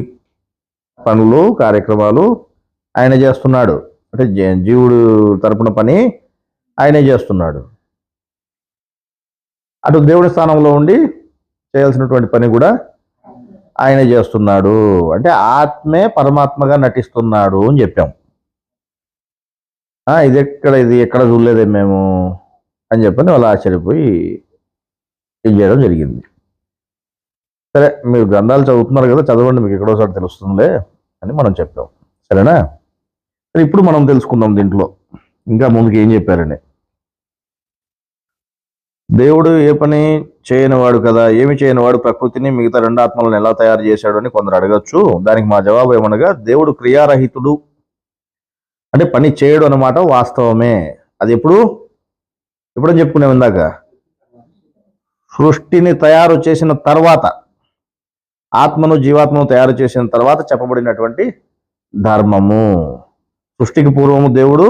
పనులు కార్యక్రమాలు ఆయన చేస్తున్నాడు, అంటే జీవుడు తరపున పని ఆయనే చేస్తున్నాడు. అటు దేవుడి స్థానంలో ఉండి చేయాల్సినటువంటి పని కూడా ఆయనే చేస్తున్నాడు. అంటే ఆత్మే పరమాత్మగా నటిస్తున్నాడు అని చెప్పాం. ఇది ఎక్కడ చూడలేదే మేము అని చెప్పని వాళ్ళు ఆశ్చర్యపోయి ఏం చేయడం జరిగింది. సరే, మీరు గ్రంథాలు చదువుతున్నారు కదా, చదవండి, మీకు ఎక్కడోసారి తెలుస్తుందిలే అని మనం చెప్పాం. సరేనా? సరే, ఇప్పుడు మనం తెలుసుకుందాం దీంట్లో ఇంకా ముందుకు ఏం చెప్పారని. దేవుడు ఏ పని చేయనివాడు కదా, ఏమి చేయనివాడు ప్రకృతిని మిగతా రెండు ఆత్మలను ఎలా తయారు చేశాడు అని కొందరు అడగచ్చు. దానికి మా జవాబు ఏమనగా, దేవుడు క్రియారహితుడు, అంటే పని చేయడు అన్నమాట వాస్తవమే. అది ఎప్పుడని చెప్పుకున్నాం ఇందాక, సృష్టిని తయారు చేసిన తర్వాత, ఆత్మను జీవాత్మను తయారు చేసిన తర్వాత చెప్పబడినటువంటి ధర్మము. సృష్టికి పూర్వము దేవుడు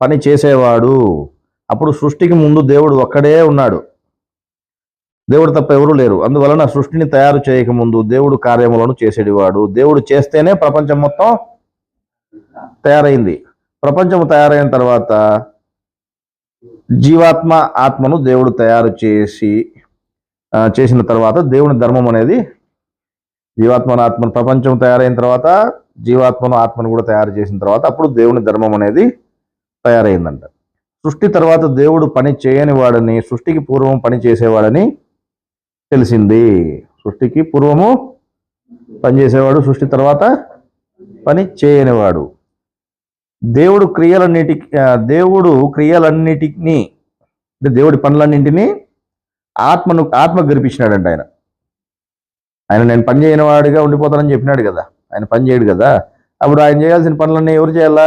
పని చేసేవాడు. అప్పుడు సృష్టికి ముందు దేవుడు ఒక్కడే ఉన్నాడు, దేవుడు తప్ప ఎవరూ లేరు. అందువలన సృష్టిని తయారు చేయకముందు దేవుడు కార్యములను చేసేవాడు. దేవుడు చేస్తేనే ప్రపంచం మొత్తం తయారైంది. ప్రపంచం తయారైన తర్వాత జీవాత్మ ఆత్మను దేవుడు తయారు చేసిన తర్వాత దేవుని ధర్మం అనేది, జీవాత్మను ఆత్మను ప్రపంచం తయారైన తర్వాత జీవాత్మను ఆత్మను కూడా తయారు చేసిన తర్వాత అప్పుడు దేవుని ధర్మం అనేది తయారైందంట. సృష్టి తర్వాత దేవుడు పని చేయని వాడని, సృష్టికి పూర్వం పని చేసేవాడని తెలిసింది. సృష్టికి పూర్వము పని చేసేవాడు, సృష్టి తర్వాత పని చేయనివాడు. దేవుడు క్రియలన్నిటినీ అంటే దేవుడి పనులన్నింటినీ ఆత్మకు గరిపించినాడంట. ఆయన నేను పని చేయని వాడిగా ఉండిపోతానని చెప్పినాడు కదా, ఆయన పని చేయడు కదా. అప్పుడు ఆయన చేయాల్సిన పనులన్నీ ఎవరు చేయాలా?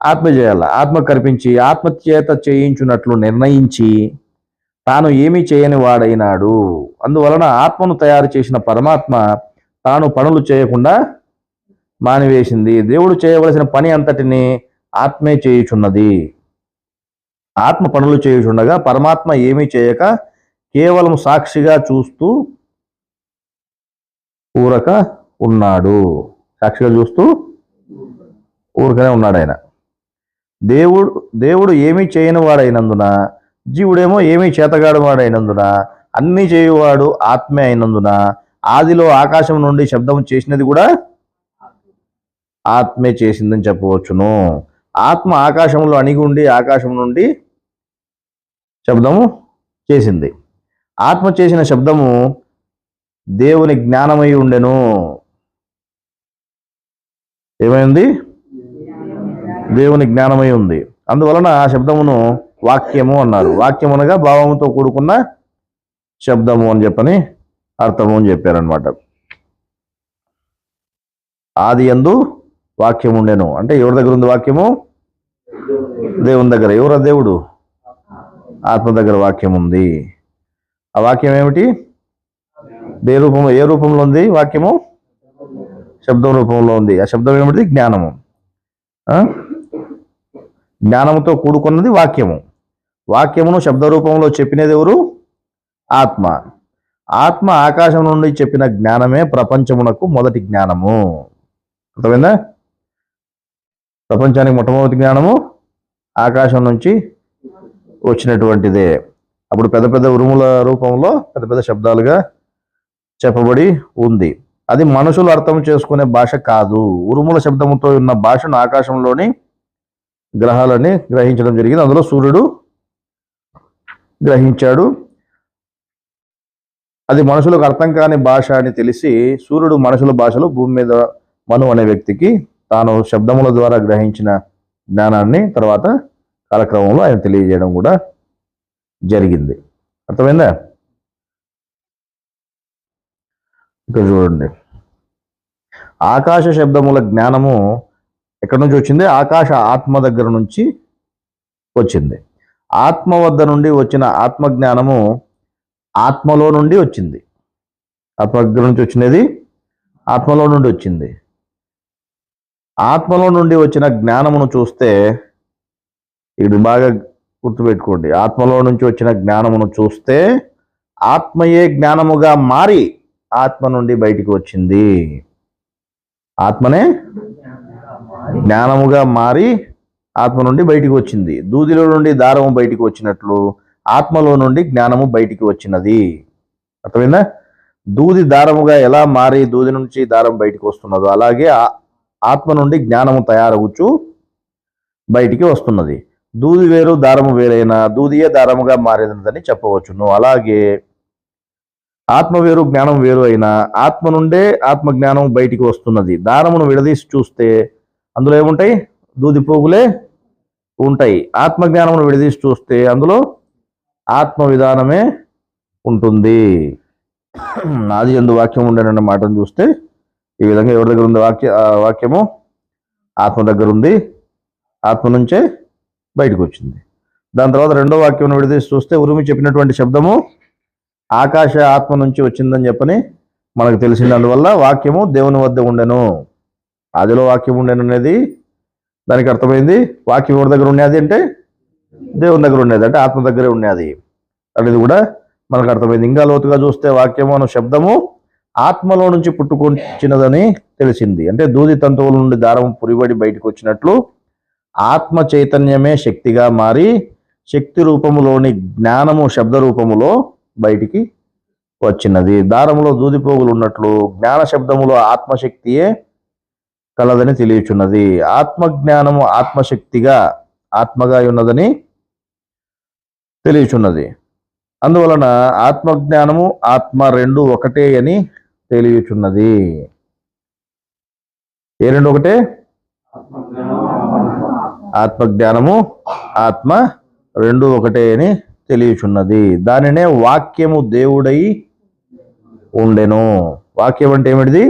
ఆత్మ చేయాలా. ఆత్మ కల్పించి ఆత్మ చేత చేయించున్నట్లు నిర్ణయించి తాను ఏమీ చేయని వాడైనాడు. అందువలన ఆత్మను తయారు చేసిన పరమాత్మ తాను పనులు చేయకుండా మానివేసింది. దేవుడు చేయవలసిన పని అంతటిని ఆత్మే చేయుచున్నది. ఆత్మ పనులు చేయుచుండగా పరమాత్మ ఏమీ చేయక కేవలం సాక్షిగా చూస్తూ ఊరక ఉన్నాడు. సాక్షిగా చూస్తూ ఊరకనే ఉన్నాడు ఆయన. దేవుడు ఏమీ చేయని వాడైనందున, జీవుడేమో ఏమీ చేతగాడు వాడైనందున, అన్నీ చేయువాడు ఆత్మే అయినందున, ఆదిలో ఆకాశం నుండి శబ్దం చేసినది కూడా ఆత్మే చేసిందని చెప్పవచ్చును. ఆత్మ ఆకాశంలో అణిగి ఉండి ఆకాశం నుండి శబ్దము చేసింది. ఆత్మ చేసిన శబ్దము దేవుని జ్ఞానమై ఉండెను. ఏమైంది? దేవుని జ్ఞానమై ఉంది. అందువలన ఆ శబ్దమును వాక్యము అన్నారు. వాక్యం అనగా భావముతో కూడుకున్న శబ్దము అని చెప్పని అర్థము అని చెప్పారనమాట. ఆది యందు వాక్యం ఉండెను అంటే ఎవరి దగ్గర ఉంది వాక్యము? దేవుని దగ్గర. ఎవరా దేవుడు? ఆత్మ దగ్గర వాక్యం ఉంది. ఆ వాక్యం ఏమిటి? ఏ రూపంలో ఉంది వాక్యము? శబ్దం రూపంలో ఉంది. ఆ శబ్దం ఏమిటి? జ్ఞానము. జ్ఞానముతో కూడుకున్నది వాక్యము. వాక్యమును శబ్ద రూపంలో చెప్పినది ఎవరు? ఆత్మ. ఆత్మ ఆకాశం నుండి చెప్పిన జ్ఞానమే ప్రపంచమునకు మొదటి జ్ఞానము. అర్థమైందా? ప్రపంచానికి మొట్టమొదటి జ్ఞానము ఆకాశం నుంచి వచ్చినటువంటిదే. అప్పుడు పెద్ద పెద్ద ఉరుముల రూపంలో పెద్ద పెద్ద శబ్దాలుగా చెప్పబడి ఉంది. అది మనుషులు అర్థం చేసుకునే భాష కాదు. ఉరుముల శబ్దముతో ఉన్న భాషను ఆకాశంలోని గ్రహాలని గ్రహించడం జరిగింది. అందులో సూర్యుడు గ్రహించాడు. అది మనుషులకు అర్థం కాని భాష అని తెలిసి సూర్యుడు మనుషుల భాషలో భూమి మీద మను అనే వ్యక్తికి తాను శబ్దముల ద్వారా గ్రహించిన జ్ఞానాన్ని తర్వాత కాలక్రమంలో ఆయన తెలియజేయడం కూడా జరిగింది. అర్థమైందా? ఇక్కడ చూడండి, ఆకాశ శబ్దముల జ్ఞానము ఎక్కడి నుంచి వచ్చింది? ఆకాశ ఆత్మ దగ్గర నుంచి వచ్చింది. ఆత్మ వద్ద నుండి వచ్చిన ఆత్మజ్ఞానము ఆత్మలో నుండి వచ్చింది. ఆత్మ దగ్గర నుంచి వచ్చినది ఆత్మలో నుండి వచ్చింది. ఆత్మలో నుండి వచ్చిన జ్ఞానమును చూస్తే, ఇది బాగా గుర్తుపెట్టుకోండి, ఆత్మలో నుంచి వచ్చిన జ్ఞానమును చూస్తే ఆత్మయే జ్ఞానముగా మారి ఆత్మ నుండి బయటికి వచ్చింది. ఆత్మనే జ్ఞానముగా మారి ఆత్మ నుండి బయటికి వచ్చింది. దూదిలో నుండి దారము బయటికి వచ్చినట్లు ఆత్మలో నుండి జ్ఞానము బయటికి వచ్చినది. అర్థమైందా? దూది దారముగా ఎలా మారి దూది నుంచి దారం బయటికి వస్తున్నదో అలాగే ఆత్మ నుండి జ్ఞానము తయారవచ్చు బయటికి వస్తున్నది. దూది వేరు దారము వేరైనా దూదియే దారముగా మారేదని చెప్పవచ్చును. అలాగే ఆత్మ వేరు జ్ఞానం వేరు అయినా ఆత్మ నుండే ఆత్మ జ్ఞానం బయటికి వస్తున్నది. దారమును విడదీసి చూస్తే అందులో ఏముంటాయి? దూది పోగులే ఉంటాయి. ఆత్మ జ్ఞానమును విడదీసి చూస్తే అందులో ఆత్మ విధానమే ఉంటుంది. ఆది యందు వాక్యం ఉండేనన్న మాటను చూస్తే ఈ విధంగా ఎవరి దగ్గర ఉంది వాక్యము? ఆత్మ దగ్గర ఉంది. ఆత్మ నుంచే బయటకు వచ్చింది. దాని తర్వాత రెండో వాక్యం విడదీసి చూస్తే ఉరుమి చెప్పినటువంటి శబ్దము ఆకాశ ఆత్మ నుంచి వచ్చిందని చెప్పని మనకు తెలిసింది. అందువల్ల వాక్యము దేవుని వద్ద ఉండెను. ఆదిలో వాక్యం ఉండెను అనేది దానికి అర్థమైంది. వాక్యం ఎవరి దగ్గర ఉన్నది అంటే దేవుని దగ్గర ఉండేది, అంటే ఆత్మ దగ్గరే ఉన్నది అనేది కూడా మనకు అర్థమైంది. ఇంకా లోతుగా చూస్తే వాక్యము అనే శబ్దము ఆత్మలో నుంచి పుట్టుకొచ్చినదని తెలిసింది. అంటే దూది తంతువుల నుండి దారం పురిబడి బయటకు వచ్చినట్లు ఆత్మ చైతన్యమే శక్తిగా మారి శక్తి రూపములోని జ్ఞానము శబ్ద రూపములో బయటికి వచ్చినది. దారములో దూది పోగులు ఉన్నట్లు జ్ఞాన శబ్దములో ఆత్మశక్తియే కలదని తెలియచున్నది. ఆత్మజ్ఞానము ఆత్మశక్తిగా ఆత్మగా ఉన్నదని తెలియచున్నది. అందువలన ఆత్మజ్ఞానము ఆత్మ రెండు ఒకటే అని తెలియచున్నది. ఏ రెండు ఒకటే? ఆత్మజ్ఞానము ఆత్మ రెండు ఒకటే అని తెలియచున్నది. దానినే వాక్యము దేవుడై ఉండెను. వాక్యం అంటే ఏమిటిది?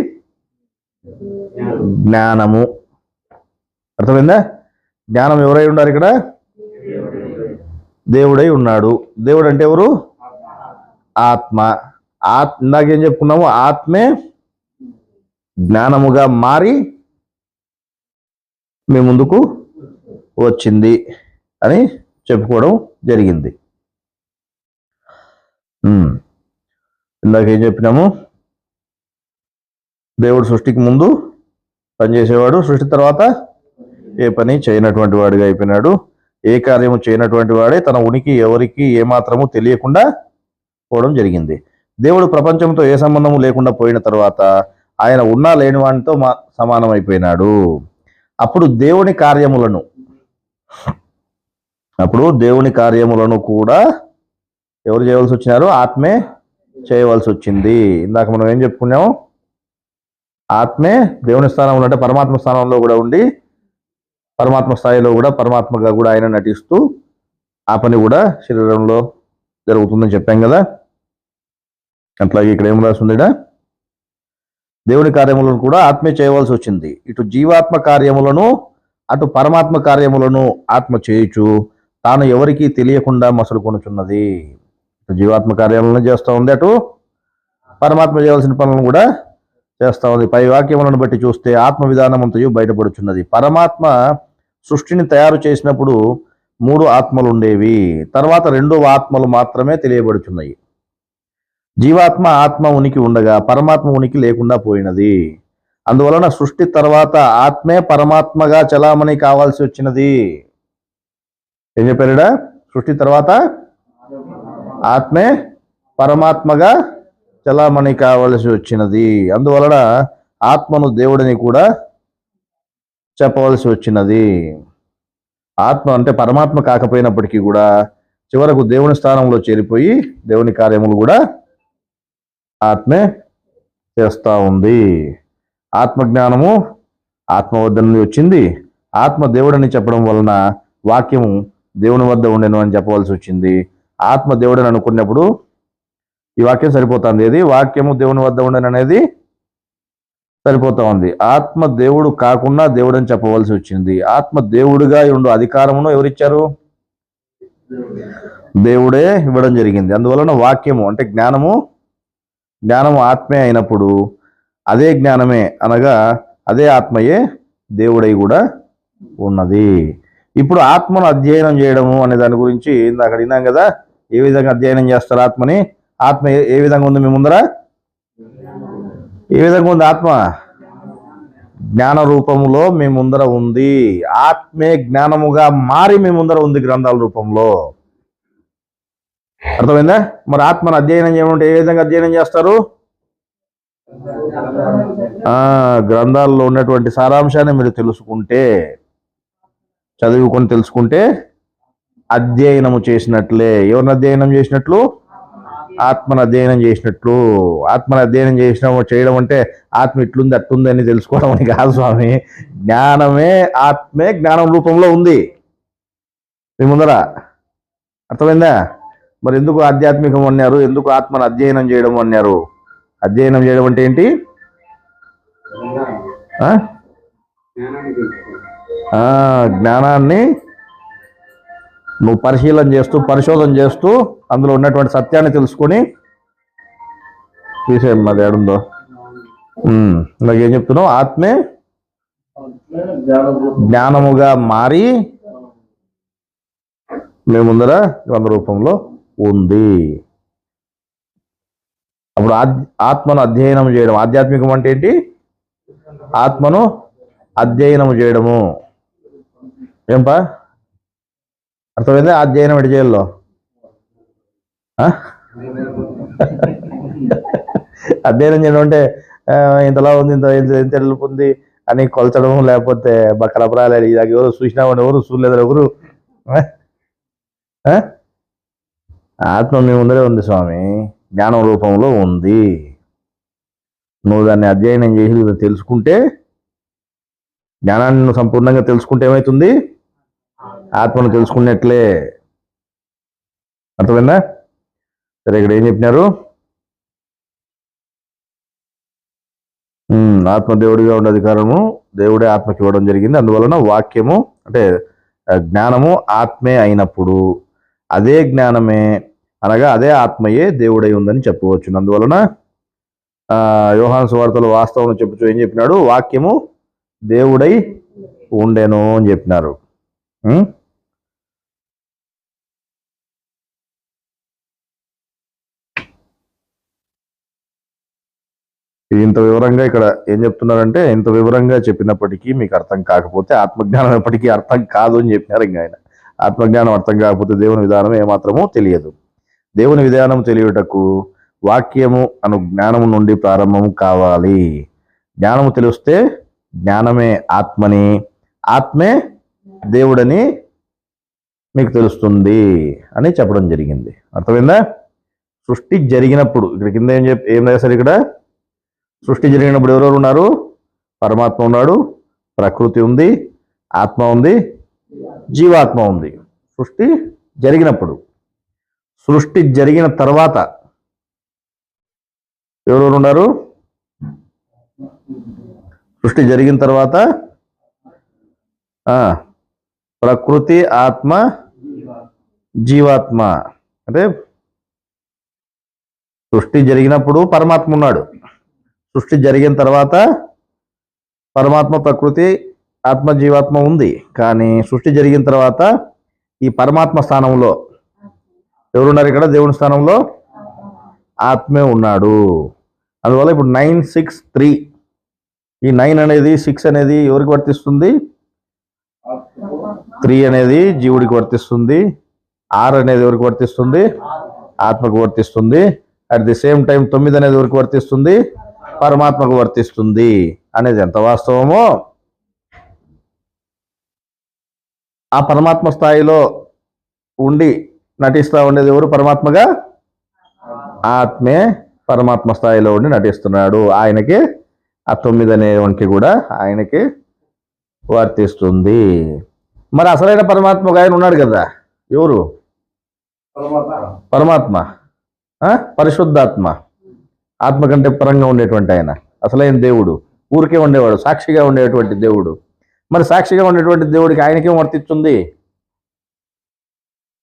జ్ఞానము. అర్థమైందా? జ్ఞానం ఎవరై ఉన్నారు ఇక్కడ? దేవుడై ఉన్నాడు. దేవుడు అంటే ఎవరు? ఆత్మ. ఇందాకేం చెప్పుకున్నాము? ఆత్మే జ్ఞానముగా మారి మీ ముందుకు వచ్చింది అని చెప్పుకోవడం జరిగింది. ఇందాకేం చెప్పినాము? దేవుడు సృష్టికి ముందు పనిచేసేవాడు, సృష్టి తర్వాత ఏ పని చేయనటువంటి వాడిగా అయిపోయినాడు. ఏ కార్యము చేయనటువంటి వాడే తన ఉనికి ఎవరికి ఏమాత్రము తెలియకుండా పోవడం జరిగింది. దేవుడు ప్రపంచంతో ఏ సంబంధము లేకుండా పోయిన తర్వాత ఆయన ఉన్నా లేని వానితో సమానం అయిపోయినాడు. అప్పుడు దేవుని కార్యములను కూడా ఎవరు చేయవలసి వచ్చినారు? ఆత్మే చేయవలసి వచ్చింది. ఇందాక మనం ఏం చెప్పుకున్నాము? ఆత్మే దేవుని స్థానంలో అంటే పరమాత్మ స్థానంలో కూడా ఉండి పరమాత్మ స్థాయిలో కూడా పరమాత్మగా కూడా ఆయన నటిస్తూ ఆ పని కూడా శరీరంలో జరుగుతుందని చెప్పాం కదా. అట్లాగే ఇక్కడ ఏం రాస్తుందిడా? దేవుని కార్యములను కూడా ఆత్మే చేయవలసి వచ్చింది. ఇటు జీవాత్మ కార్యములను అటు పరమాత్మ కార్యములను ఆత్మ చేయుచు తాను ఎవరికి తెలియకుండా మసలుకొనుచున్నది. ఇటు జీవాత్మ కార్యాలను చేస్తూ ఉంది, అటు పరమాత్మ చేయవలసిన పనులను కూడా చేస్తూ ఉంది. పై వాక్యములను బట్టి చూస్తే ఆత్మ విధానం అంతయు బయటపడుచున్నది. పరమాత్మ సృష్టిని తయారు చేసినప్పుడు 3 ఆత్మలు ఉండేవి. తర్వాత 2 ఆత్మలు మాత్రమే తెలియబడుచున్నాయి. జీవాత్మ ఆత్మ ఉనికి ఉండగా పరమాత్మ ఉనికి లేకుండా పోయినది. అందువలన సృష్టి తర్వాత ఆత్మే పరమాత్మగా చలామణి కావాల్సి వచ్చినది. ఏం చెప్పారుడా? సృష్టి తర్వాత ఆత్మే పరమాత్మగా చలామణి కావలసి వచ్చినది. అందువలన ఆత్మను దేవుడిని కూడా చెప్పవలసి వచ్చినది. ఆత్మ అంటే పరమాత్మ కాకపోయినప్పటికీ కూడా చివరకు దేవుని స్థానంలో చేరిపోయి దేవుని కార్యములు కూడా ఆత్మే చేస్తూ ఉంది. ఆత్మజ్ఞానము ఆత్మ వద్ద నుండి వచ్చింది. ఆత్మ దేవుడని చెప్పడం వలన వాక్యము దేవుని వద్ద ఉండెను అని చెప్పవలసి వచ్చింది. ఆత్మ దేవుడని అనుకున్నప్పుడు ఈ వాక్యం సరిపోతుంది. ఏది వాక్యము దేవుని వద్ద ఉండను అనేది సరిపోతా ఉంది. ఆత్మ దేవుడు కాకుండా దేవుడని చెప్పవలసి వచ్చింది. ఆత్మ దేవుడిగా ఉండు అధికారమును ఎవరిచ్చారు? దేవుడే ఇవ్వడం జరిగింది. అందువలన వాక్యము అంటే జ్ఞానము ఆత్మే అయినప్పుడు అదే జ్ఞానమే అనగా అదే ఆత్మయే దేవుడై కూడా ఉన్నది. ఇప్పుడు ఆత్మను అధ్యయనం చేయడము అనే దాని గురించి ఇందాక అడిగినాం కదా, ఏ విధంగా అధ్యయనం చేస్తారు ఆత్మని? ఆత్మ ఏ విధంగా ఉంది మీ ముందర? ఏ విధంగా ఉంది ఆత్మ? జ్ఞాన రూపములో మీ ముందర ఉంది. ఆత్మే జ్ఞానముగా మారి మీ ముందర ఉంది గ్రంథాల రూపంలో. అర్థమైందా? మరి ఆత్మను అధ్యయనం చేయమంటే ఏ విధంగా అధ్యయనం చేస్తారు? గ్రంథాల్లో ఉన్నటువంటి సారాంశాన్ని మీరు తెలుసుకుంటే, చదువుకొని తెలుసుకుంటే అధ్యయనము చేసినట్లే. ఎవరిని అధ్యయనం చేసినట్లు? ఆత్మను అధ్యయనం చేసినట్లు. ఆత్మను అధ్యయనం చేయడం అంటే ఆత్మ ఇట్లుంది అట్లుంది అని తెలుసుకోవడం అని కాదు స్వామి. జ్ఞానమే ఆత్మే జ్ఞానం రూపంలో ఉంది మీ ముందర. అర్థమైందా? మరి ఎందుకు ఆధ్యాత్మికం అన్నారు? ఎందుకు ఆత్మను అధ్యయనం చేయడం అన్నారు? అధ్యయనం చేయడం అంటే ఏంటి? జ్ఞానాన్ని నువ్వు పరిశోధన చేస్తూ అందులో ఉన్నటువంటి సత్యాన్ని తెలుసుకొని తీసేయండి. మరి ఏడుందో నాకేం చెప్తున్నావు? ఆత్మే జ్ఞానముగా మారి మీ ముందర గ్రంథ రూపంలో ఉంది. అప్పుడు ఆత్మను అధ్యయనం చేయడం. ఆధ్యాత్మికం అంటే ఏంటి? ఆత్మను అధ్యయనం చేయడము. ఏంపా అర్థమైందా? అధ్యయనం ఎటు చేయాలో? అధ్యయనం చేయడం అంటే ఇంతలా ఉంది, ఇంత ఉంది అని కొలచడం, లేకపోతే బక్కలపరాలు ఎవరు చూసినామని ఎవరు చూడలేదు ఎవరు. ఆత్మ మీ ముందరే ఉంది స్వామి, జ్ఞానం రూపంలో ఉంది. నువ్వు దాన్ని అధ్యయనం చేసి తెలుసుకుంటే, జ్ఞానాన్ని నువ్వు సంపూర్ణంగా తెలుసుకుంటే ఏమవుతుంది? ఆత్మను తెలుసుకున్నట్లే. అర్థమైందా? సరే, ఇక్కడ ఏం చెప్పినారు? ఆత్మ దేవుడిగా ఉండే అధికారము దేవుడే ఆత్మకి ఇవ్వడం జరిగింది. అందువలన వాక్యము అంటే జ్ఞానము ఆత్మే అయినప్పుడు అదే జ్ఞానమే అనగా అదే ఆత్మయే దేవుడై ఉందని చెప్పవచ్చు. అందువలన యోహాను సువార్తలో వాస్తవం చెప్పుచూ ఏం చెప్పినాడు? వాక్యము దేవుడై ఉండెను అని చెప్పినారు. ఇంత వివరంగా ఇక్కడ ఏం చెప్తున్నారంటే, ఇంత వివరంగా చెప్పినప్పటికీ మీకు అర్థం కాకపోతే ఆత్మజ్ఞానం ఎప్పటికీ అర్థం కాదు అని చెప్పినారు. ఇంకా ఆయన ఆత్మజ్ఞానం అర్థం కాకపోతే దేవుని విధానం ఏమాత్రమూ తెలియదు. దేవుని విధానం తెలియటకు వాక్యము అను జ్ఞానము నుండి ప్రారంభము కావాలి. జ్ఞానము తెలిస్తే జ్ఞానమే ఆత్మని, ఆత్మే దేవుడని మీకు తెలుస్తుంది అని చెప్పడం జరిగింది. అర్థమైందా? సృష్టి జరిగినప్పుడు ఇక్కడ కింద ఏం రాశారు? ఇక్కడ సృష్టి జరిగినప్పుడు ఎవరెవరు ఉన్నారు? పరమాత్మ ఉన్నాడు, ప్రకృతి ఉంది, ఆత్మ ఉంది, జీవాత్మ ఉంది. సృష్టి జరిగినప్పుడు. సృష్టి జరిగిన తర్వాత ఎవరెవరు ఉన్నారు? సృష్టి జరిగిన తర్వాత ప్రకృతి, ఆత్మ, జీవాత్మ. అంటే సృష్టి జరిగినప్పుడు పరమాత్మ ఉన్నాడు, సృష్టి జరిగిన తర్వాత పరమాత్మ, ప్రకృతి, ఆత్మ, జీవాత్మ ఉంది. కానీ సృష్టి జరిగిన తర్వాత ఈ పరమాత్మ స్థానంలో ఎవరున్నారు? ఇక్కడ దేవుని స్థానంలో ఆత్మే ఉన్నాడు. అందువల్ల ఇప్పుడు 963 ఈ 9 అనేది 6 అనేది ఎవరికి వర్తిస్తుంది? 3 అనేది జీవుడికి వర్తిస్తుంది. 6 అనేది ఎవరికి వర్తిస్తుంది? ఆత్మకు వర్తిస్తుంది. అట్ ది సేమ్ టైం 9 అనేది ఎవరికి వర్తిస్తుంది? పరమాత్మకు వర్తిస్తుంది అనేది ఎంత వాస్తవమో ఆ పరమాత్మ స్థాయిలో ఉండి నటిస్తూ ఉండేది ఎవరు? పరమాత్మగా ఆత్మే పరమాత్మ స్థాయిలో ఉండి నటిస్తున్నాడు. ఆయనకి ఆ 9 అనే వంకి కూడా ఆయనకి వర్తిస్తుంది. మరి అసలైన పరమాత్మ ఒక ఆయన ఉన్నాడు కదా, ఎవరు? పరమాత్మ, పరిశుద్ధాత్మ, ఆత్మ కంటే పరంగా ఉండేటువంటి ఆయన, అసలైన దేవుడు, ఊరికే ఉండేవాడు, సాక్షిగా ఉండేటువంటి దేవుడు. మరి సాక్షిగా ఉండేటువంటి దేవుడికి ఆయనకేం వర్తిస్తుంది?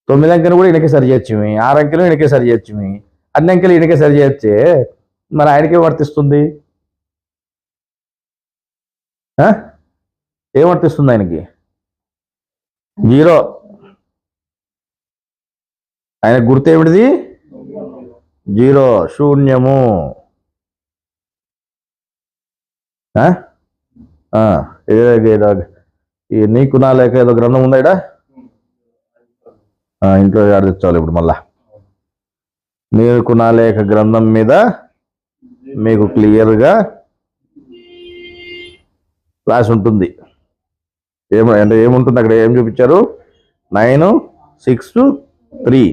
9 అంకెలు కూడా ఈయనకే సరి చేయొచ్చుమి, 6 అంకెలు ఈయనకే సరి చేయొచ్చుమి, అన్ని అంకెలు ఈయనకే సరి చేయొచ్చే, మరి ఆయనకేం వర్తిస్తుంది? ఏం వర్తిస్తుంది ఆయనకి? 0. ఆయన గుర్తు ఏమిటిది? 0, శూన్యము. ఈ నీకు నా లేక ఏదో గ్రంథం ఉందా ఇడా? ఇంట్లో ఆడిచ్చాలి ఇప్పుడు మళ్ళా. నీకు నా లేక గ్రంథం మీద మీకు క్లియర్గా రాసి ఉంటుంది. అంటే ఏముంటుంది అక్కడ? ఏం చూపించారు? 9, 6, 3,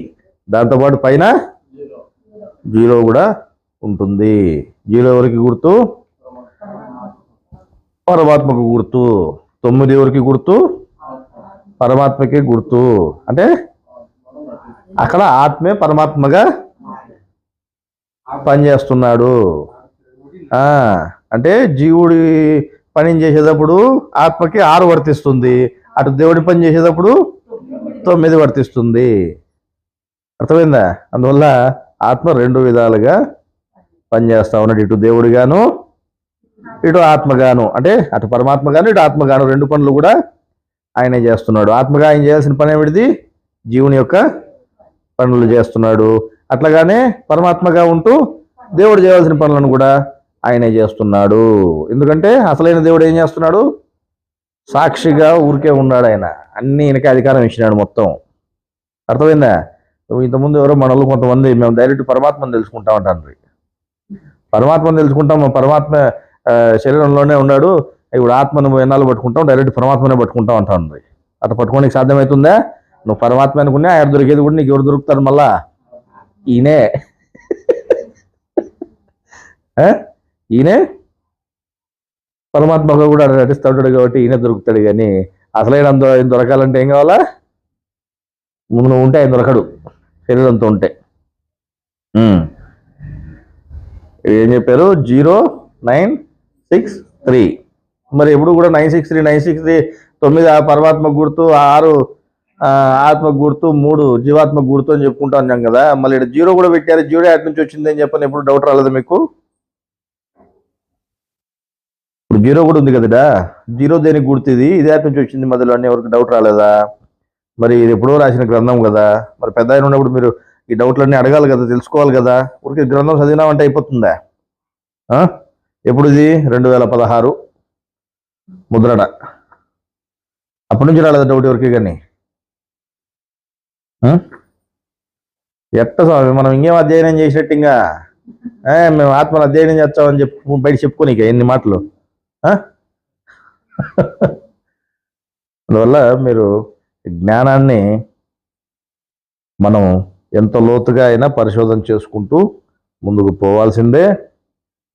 దాంతోపాటు పైన 0 కూడా ఉంటుంది. 0 ఎవరికి గుర్తు? పరమాత్మకు గుర్తు. 9 ఎవరికి గుర్తు? పరమాత్మకే గుర్తు. అంటే అక్కడ ఆత్మే పరమాత్మగా పనిచేస్తున్నాడు. అంటే జీవుడి పని చేసేటప్పుడు ఆత్మకి 6 వర్తిస్తుంది, అటు దేవుడి పని చేసేటప్పుడు 9 వర్తిస్తుంది. అర్థమైందా? అందువల్ల ఆత్మ 2 విధాలుగా పనిచేస్తా ఉన్నాడు, ఇటు దేవుడిగాను ఇటు ఆత్మగాను. అంటే అటు పరమాత్మగాను ఇటు ఆత్మగాను 2 పనులు కూడా ఆయనే చేస్తున్నాడు. ఆత్మగా ఆయన చేయాల్సిన పని ఏమిటిది? జీవుని యొక్క పనులు చేస్తున్నాడు. అట్లాగానే పరమాత్మగా ఉంటూ దేవుడు చేయాల్సిన పనులను కూడా ఆయనే చేస్తున్నాడు. ఎందుకంటే అసలైన దేవుడు ఏం చేస్తున్నాడు? సాక్షిగా ఊరికే ఉన్నాడు. ఆయన అన్ని ఈయనకే అధికారం ఇచ్చినాడు మొత్తం. అర్థమైందా? ఇంతకుముందు ఎవరో మనలో కొంతమంది మేము డైరెక్ట్ పరమాత్మను తెలుసుకుంటాం అంటారు. పరమాత్మను తెలుసుకుంటాం, పరమాత్మ శరీరంలోనే ఉన్నాడు, ఇప్పుడు ఆత్మను ఎన్నాళ్ళు పట్టుకుంటాం, డైరెక్ట్ పరమాత్మనే పట్టుకుంటాం అంటాను. అట్లా పట్టుకోనికి సాధ్యమవుతుందా? నువ్వు పరమాత్మ అనుకునే ఆయన దొరికేది కూడా నీకు ఎవరు దొరుకుతారు? మళ్ళా ఈయనే. ఈయనే పరమాత్మగా కూడా నటిస్తూ ఉంటాడు కాబట్టి ఈయన దొరుకుతాడు. కానీ అసలైన ఆయన దొరకాలంటే ఏం కావాలా? ముందు నువ్వు ఉంటే ఆయన దొరకడు, శరీరంతో ఉంటే. ఏం చెప్పారు? 0, 9, 6, 3. మరి ఎప్పుడు కూడా 963 963 9 పరమాత్మ గుర్తు, 6 ఆత్మ గుర్తు, 3 జీవాత్మ గుర్తు అని చెప్పుకుంటా ఉన్నాం కదా. మళ్ళీ 0 కూడా పెట్టారు. 0 ఎటు నుంచి వచ్చింది అని చెప్పని ఎప్పుడు డౌట్ రాలేదు మీకు? ఇప్పుడు 0 కూడా ఉంది కదా. 0 దేనికి గుర్తుంది? ఇది ఎటు నుంచి వచ్చింది మధ్యలో అని ఎవరికి డౌట్ రాలేదా? మరి ఇది ఎప్పుడో రాసిన గ్రంథం కదా. మరి పెద్ద ఆయన ఉన్నప్పుడు మీరు ఈ డౌట్లన్నీ అడగాలి కదా, తెలుసుకోవాలి కదా. ఊరికి గ్రంథం చదివినామంటే అయిపోతుందా? ఎప్పుడు ఇది? 2016 ముద్రణ. అప్పటి నుంచి రాలేదా డౌట్ ఎవరికి? కానీ ఎట్ట స్వామి, మనం ఇంకేం అధ్యయనం చేసినట్టు ఇంకా మేము ఆత్మను అధ్యయనం చేస్తామని చెప్పు బయట చెప్పుకోనిక ఎన్ని మాటలు. అందువల్ల మీరు జ్ఞానాన్ని మనం ఎంత లోతుగా అయినా పరిశోధన చేసుకుంటూ ముందుకు పోవాల్సిందే.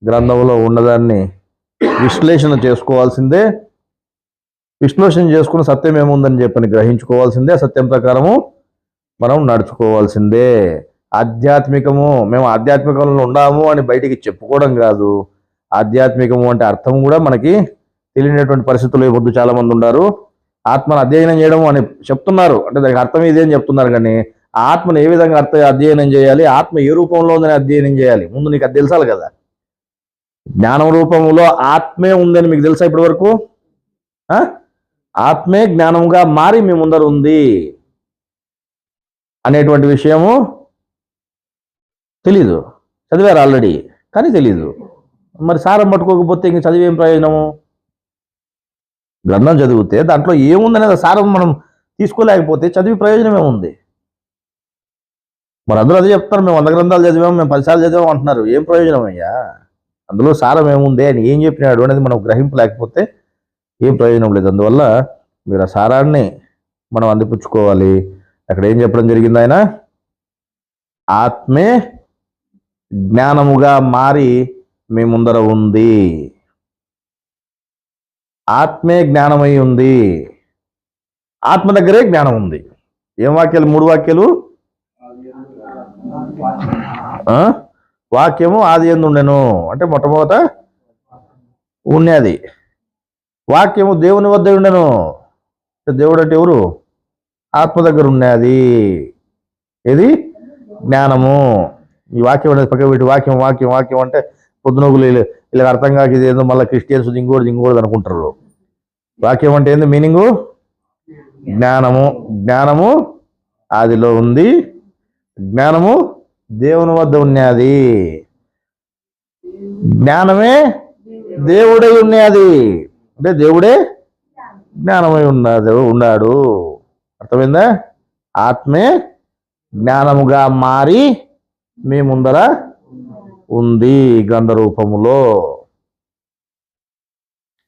గ్రంథంలో ఉన్నదాన్ని విశ్లేషణ చేసుకోవాల్సిందే. విశ్లేషణ చేసుకుని సత్యం ఏముందని చెప్పని గ్రహించుకోవాల్సిందే. సత్యం ప్రకారము మనం నడుచుకోవాల్సిందే. ఆధ్యాత్మికము, మేము ఆధ్యాత్మికంలో ఉన్నాము అని బయటికి చెప్పుకోవడం కాదు. ఆధ్యాత్మికము అంటే అర్థం కూడా మనకి తెలియనటువంటి పరిస్థితులు పొద్దు చాలా మంది ఉన్నారు. ఆత్మను అధ్యయనం చేయడం అని చెప్తున్నారు, అంటే దానికి అర్థం ఇదే అని చెప్తున్నారు. కానీ ఆత్మను ఏ విధంగా అధ్యయనం చేయాలి, ఆత్మ ఏ రూపంలో ఉందని అధ్యయనం చేయాలి, ముందు నీకు అది తెలుసాలి కదా. జ్ఞానం రూపంలో ఆత్మే ఉందని మీకు తెలుసా ఇప్పటి వరకు? ఆత్మే జ్ఞానంగా మారి మీ ముందర ఉంది అనేటువంటి విషయము తెలీదు. చదివారు ఆల్రెడీ, కానీ తెలీదు. మరి సారం పట్టుకోకపోతే ఇంక చదివేం ప్రయోజనము? గ్రంథం చదివితే దాంట్లో ఏముందనేది సారం మనం తీసుకోలేకపోతే చదివి ప్రయోజనం ఏముంది? మరి అందరూ అదే చెప్తారు, మేము 100 గ్రంథాలు చదివాము, మేము 10 సార్లు చదివాము అంటున్నారు. ఏం ప్రయోజనం అయ్యా? అందులో సారం ఏముంది, అని ఏం చెప్పినాడు అనేది మనం గ్రహింపు లేకపోతే ఏం ప్రయోజనం లేదు. అందువల్ల మీరు ఆ సారాన్ని మనం అందిపుచ్చుకోవాలి. అక్కడ ఏం చెప్పడం జరిగింది ఆయన? ఆత్మే జ్ఞానముగా మారి మీ ముందర ఉంది. ఆత్మే జ్ఞానమై ఉంది. ఆత్మ దగ్గరే జ్ఞానం ఉంది. ఏం వాక్యాలు? 3 వాక్యాలు. వాక్యము ఆది యందు ఉండెను అంటే మొట్టమొదట ఉన్నది. వాక్యము దేవుని వద్ద ఉండెను. దేవుడు అంటే ఎవరు? ఆత్మ దగ్గర ఉన్నది. ఇది జ్ఞానము. ఈ వాక్యం అనేది పక్క పెట్టి వాక్యం వాక్యం వాక్యం అంటే పొద్దునొగులు ఇలా అర్థం కాక ఇది ఏదో మళ్ళీ క్రిస్టియన్స్ ఇంకోటి అనుకుంటారు. వాక్యం అంటే ఏంది మీనింగు? జ్ఞానము. జ్ఞానము ఆదిలో ఉంది. జ్ఞానము దేవుని వద్ద ఉన్నది. జ్ఞానమే దేవుడై ఉన్నది. అంటే దేవుడే జ్ఞానమై ఉన్నాడు. అర్థమైందా? ఆత్మే జ్ఞానముగా మారి మీ ముందర ఉంది గ్రంథ రూపములో.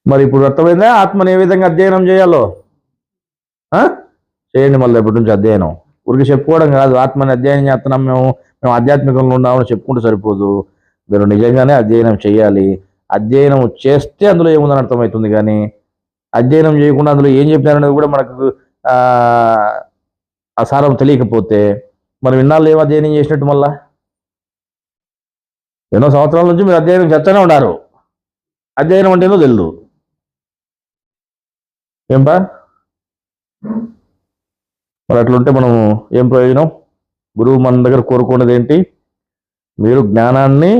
మరి ఇప్పుడు అర్థమైందా ఆత్మని ఏ విధంగా అధ్యయనం చేయాలో? చేయండి మళ్ళీ ఎప్పటి నుంచి అధ్యయనం. ఊరికి చెప్పుకోవడం కాదు. ఆత్మని అధ్యయనం చేస్తున్నాం మేము ఆధ్యాత్మికంలో ఉన్నామని చెప్పుకుంటూ సరిపోదు. మీరు నిజంగానే అధ్యయనం చేయాలి. అధ్యయనం చేస్తే అందులో ఏముందని అర్థమవుతుంది. కానీ అధ్యయనం చేయకుండా అందులో ఏం చెప్పినారనేది కూడా మనకు ఆ సారం తెలియకపోతే మనం ఇన్నాళ్ళు ఏం అధ్యయనం చేసినట్టు? మళ్ళా ఎన్నో సంవత్సరాల నుంచి మీరు అధ్యయనం చేస్తూనే ఉన్నారు. అధ్యయనం అంటే ఏదో తెలియదు. ఏంపా మరి అట్లుంటే మనం ఏం ప్రయోజనం? గురువు మన దగ్గర కోరుకున్నది ఏంటి? మీరు జ్ఞానాన్ని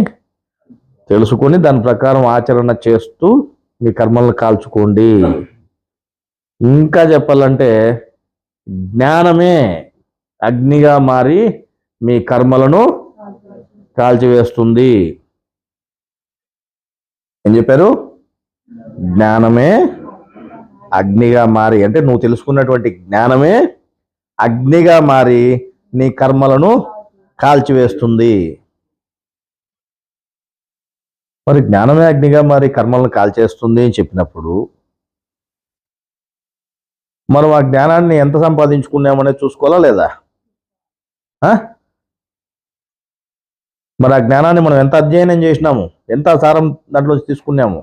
తెలుసుకొని దాని ప్రకారం ఆచరణ చేస్తూ మీ కర్మలను కాల్చుకోండి. ఇంకా చెప్పాలంటే జ్ఞానమే అగ్నిగా మారి మీ కర్మలను కాల్చివేస్తుంది. ఏం చెప్పారు? జ్ఞానమే అగ్నిగా మారి అంటే నువ్వు తెలుసుకున్నటువంటి జ్ఞానమే అగ్నిగా మారి నీ కర్మలను కాల్చివేస్తుంది. మరి జ్ఞానమే అగ్నిగా మారి కర్మలను కాల్చేస్తుంది అని చెప్పినప్పుడు మనం ఆ జ్ఞానాన్ని ఎంత సంపాదించుకున్నామనేది చూసుకోవాలా లేదా? మరి ఆ జ్ఞానాన్ని మనం ఎంత అధ్యయనం చేసినాము, ఎంత సారం దాంట్లో తీసుకున్నాము.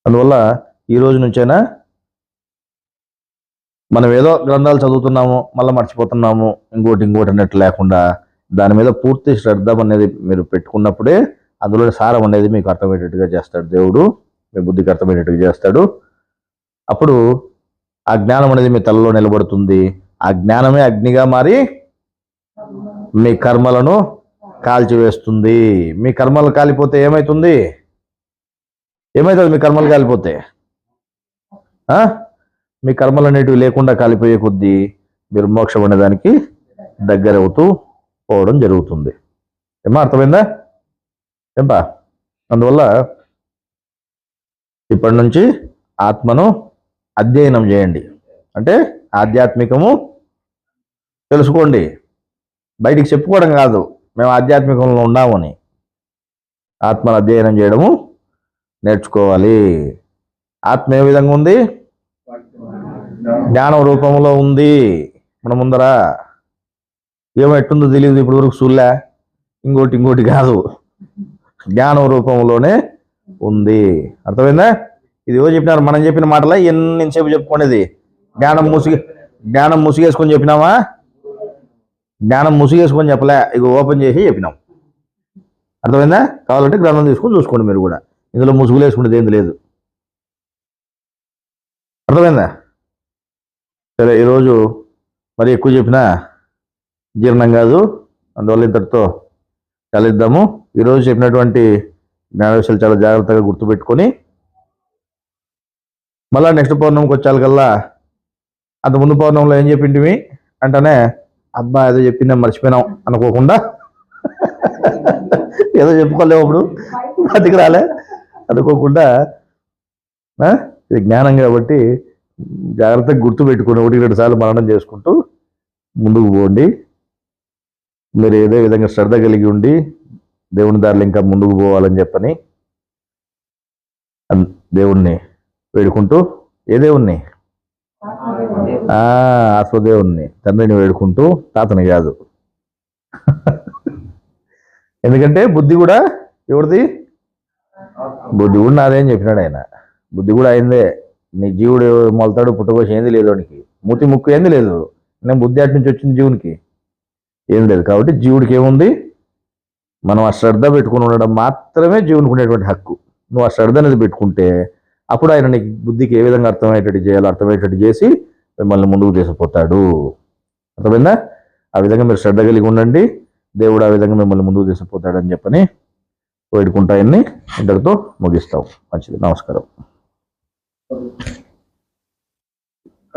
అందువల్ల ఈ రోజు నుంచైనా మనం ఏదో గ్రంథాలు చదువుతున్నాము మళ్ళీ మర్చిపోతున్నాము ఇంకోటి అన్నట్టు లేకుండా దాని మీద పూర్తి శ్రద్ధ అనేది మీరు పెట్టుకున్నప్పుడే అందులో సారం అనేది మీకు అర్థమయ్యేటట్టుగా చేస్తాడు దేవుడు. మీ బుద్ధికి అర్థమయ్యేటట్టుగా చేస్తాడు. అప్పుడు ఆ జ్ఞానం అనేది మీ తలలో నిలబడుతుంది. ఆ జ్ఞానమే అగ్నిగా మారి మీ కర్మలను కాల్చివేస్తుంది. మీ కర్మలు కాలిపోతే ఏమవుతుంది? మీ కర్మలు కాలిపోతే మీ కర్మలు అనేటివి లేకుండా కాలిపోయే కొద్దీ మీరు మోక్షం అనేదానికి దగ్గర అవుతూ పోవడం జరుగుతుంది. ఏమా అర్థమైందా? ఏంపా అందువల్ల ఇప్పటి నుంచి ఆత్మను అధ్యయనం చేయండి. అంటే ఆధ్యాత్మికము తెలుసుకోండి. బయటికి చెప్పుకోవడం కాదు మేము ఆధ్యాత్మికంలో ఉన్నామని. ఆత్మను అధ్యయనం చేయడము నేర్చుకోవాలి. ఆత్మ ఏ విధంగా ఉంది? జ్ఞానం రూపంలో ఉంది మన ముందర. ఏమో ఎట్టుందో తెలియదు ఇప్పుడు వరకు చూడలే. ఇంకోటి కాదు, జ్ఞానం రూపంలోనే ఉంది. అర్థమైందా? ఇది ఏవో చెప్పినారు. మనం చెప్పిన మాటలా ఎంతసేపు చెప్పుకునేది? జ్ఞానం ముసిగేసుకొని చెప్పినామా? జ్ఞానం ముసిగేసుకొని చెప్పలే, ఇక ఓపెన్ చేసి చెప్పినాం. అర్థమైందా? కావాలంటే గ్రంథం తీసుకొని చూసుకోండి మీరు కూడా. ఇందులో ముసుగులు వేసుకునేది ఏంది లేదు. అర్థమైందా? సరే, ఈరోజు మరి ఎక్కువ చెప్పినా జీర్ణం కాదు. అందువల్ల ఇంతటితో చలిద్దాము. ఈరోజు చెప్పినటువంటి జ్ఞాన విషయాలు చాలా జాగ్రత్తగా గుర్తుపెట్టుకొని మళ్ళీ నెక్స్ట్ పౌర్ణమికి వచ్చాకల్లా అంత ముందు పౌర్ణంలో ఏం చెప్పింటివి అంటేనే అబ్బా ఏదో చెప్పిందే మర్చిపోయినాం అనుకోకుండా ఏదో చెప్పుకోలేవు అప్పుడు బతికి రాలే అనుకోకుండా ఇది జ్ఞానం కాబట్టి జాగ్రత్తగా గుర్తుపెట్టుకుని 1-2 సార్లు మననం చేసుకుంటూ ముందుకు పోండి. మీరు ఏదో విధంగా శ్రద్ధ కలిగి ఉండి దేవుని దారిలో ఇంకా ముందుకు పోవాలని చెప్పని దేవుణ్ణి వేడుకుంటూ, ఏ దేవుణ్ణి? ఆశ్వదేవుణ్ణి, తండ్రిని వేడుకుంటూ, తాతని కాదు. ఎందుకంటే బుద్ధి కూడా ఎవరిది? బుద్ధి కూడా నాదే అని చెప్పినాడు ఆయన. బుద్ధి కూడా అయిందే. నీ జీవుడు మొలతాడు పుట్టకోసి ఏంది లేదు వానికి, మూతి ముక్కు ఏంది లేదు. నేను బుద్ధి అటు నుంచి వచ్చింది జీవునికి ఏం లేదు. కాబట్టి జీవుడికి ఏముంది? మనం ఆ శ్రద్ధ పెట్టుకుని ఉండడం మాత్రమే జీవునికి ఉండేటువంటి హక్కు. నువ్వు ఆ శ్రద్ధ అనేది పెట్టుకుంటే అప్పుడు ఆయన నీకు బుద్ధికి ఏ విధంగా అర్థమయ్యేటట్టు చేయాలో అర్థమయ్యేటట్టు చేసి మిమ్మల్ని ముందుకు తీసుకుపోతాడు. అర్థమైందా? ఆ విధంగా మీరు శ్రద్ధ కలిగి ఉండండి, దేవుడు ఆ విధంగా మిమ్మల్ని ముందుకు తీసుకుపోతాడని చెప్పని వేడుకుంటాయన్ని ఇంతటితో ముగిస్తాం. మంచిది. నమస్కారం.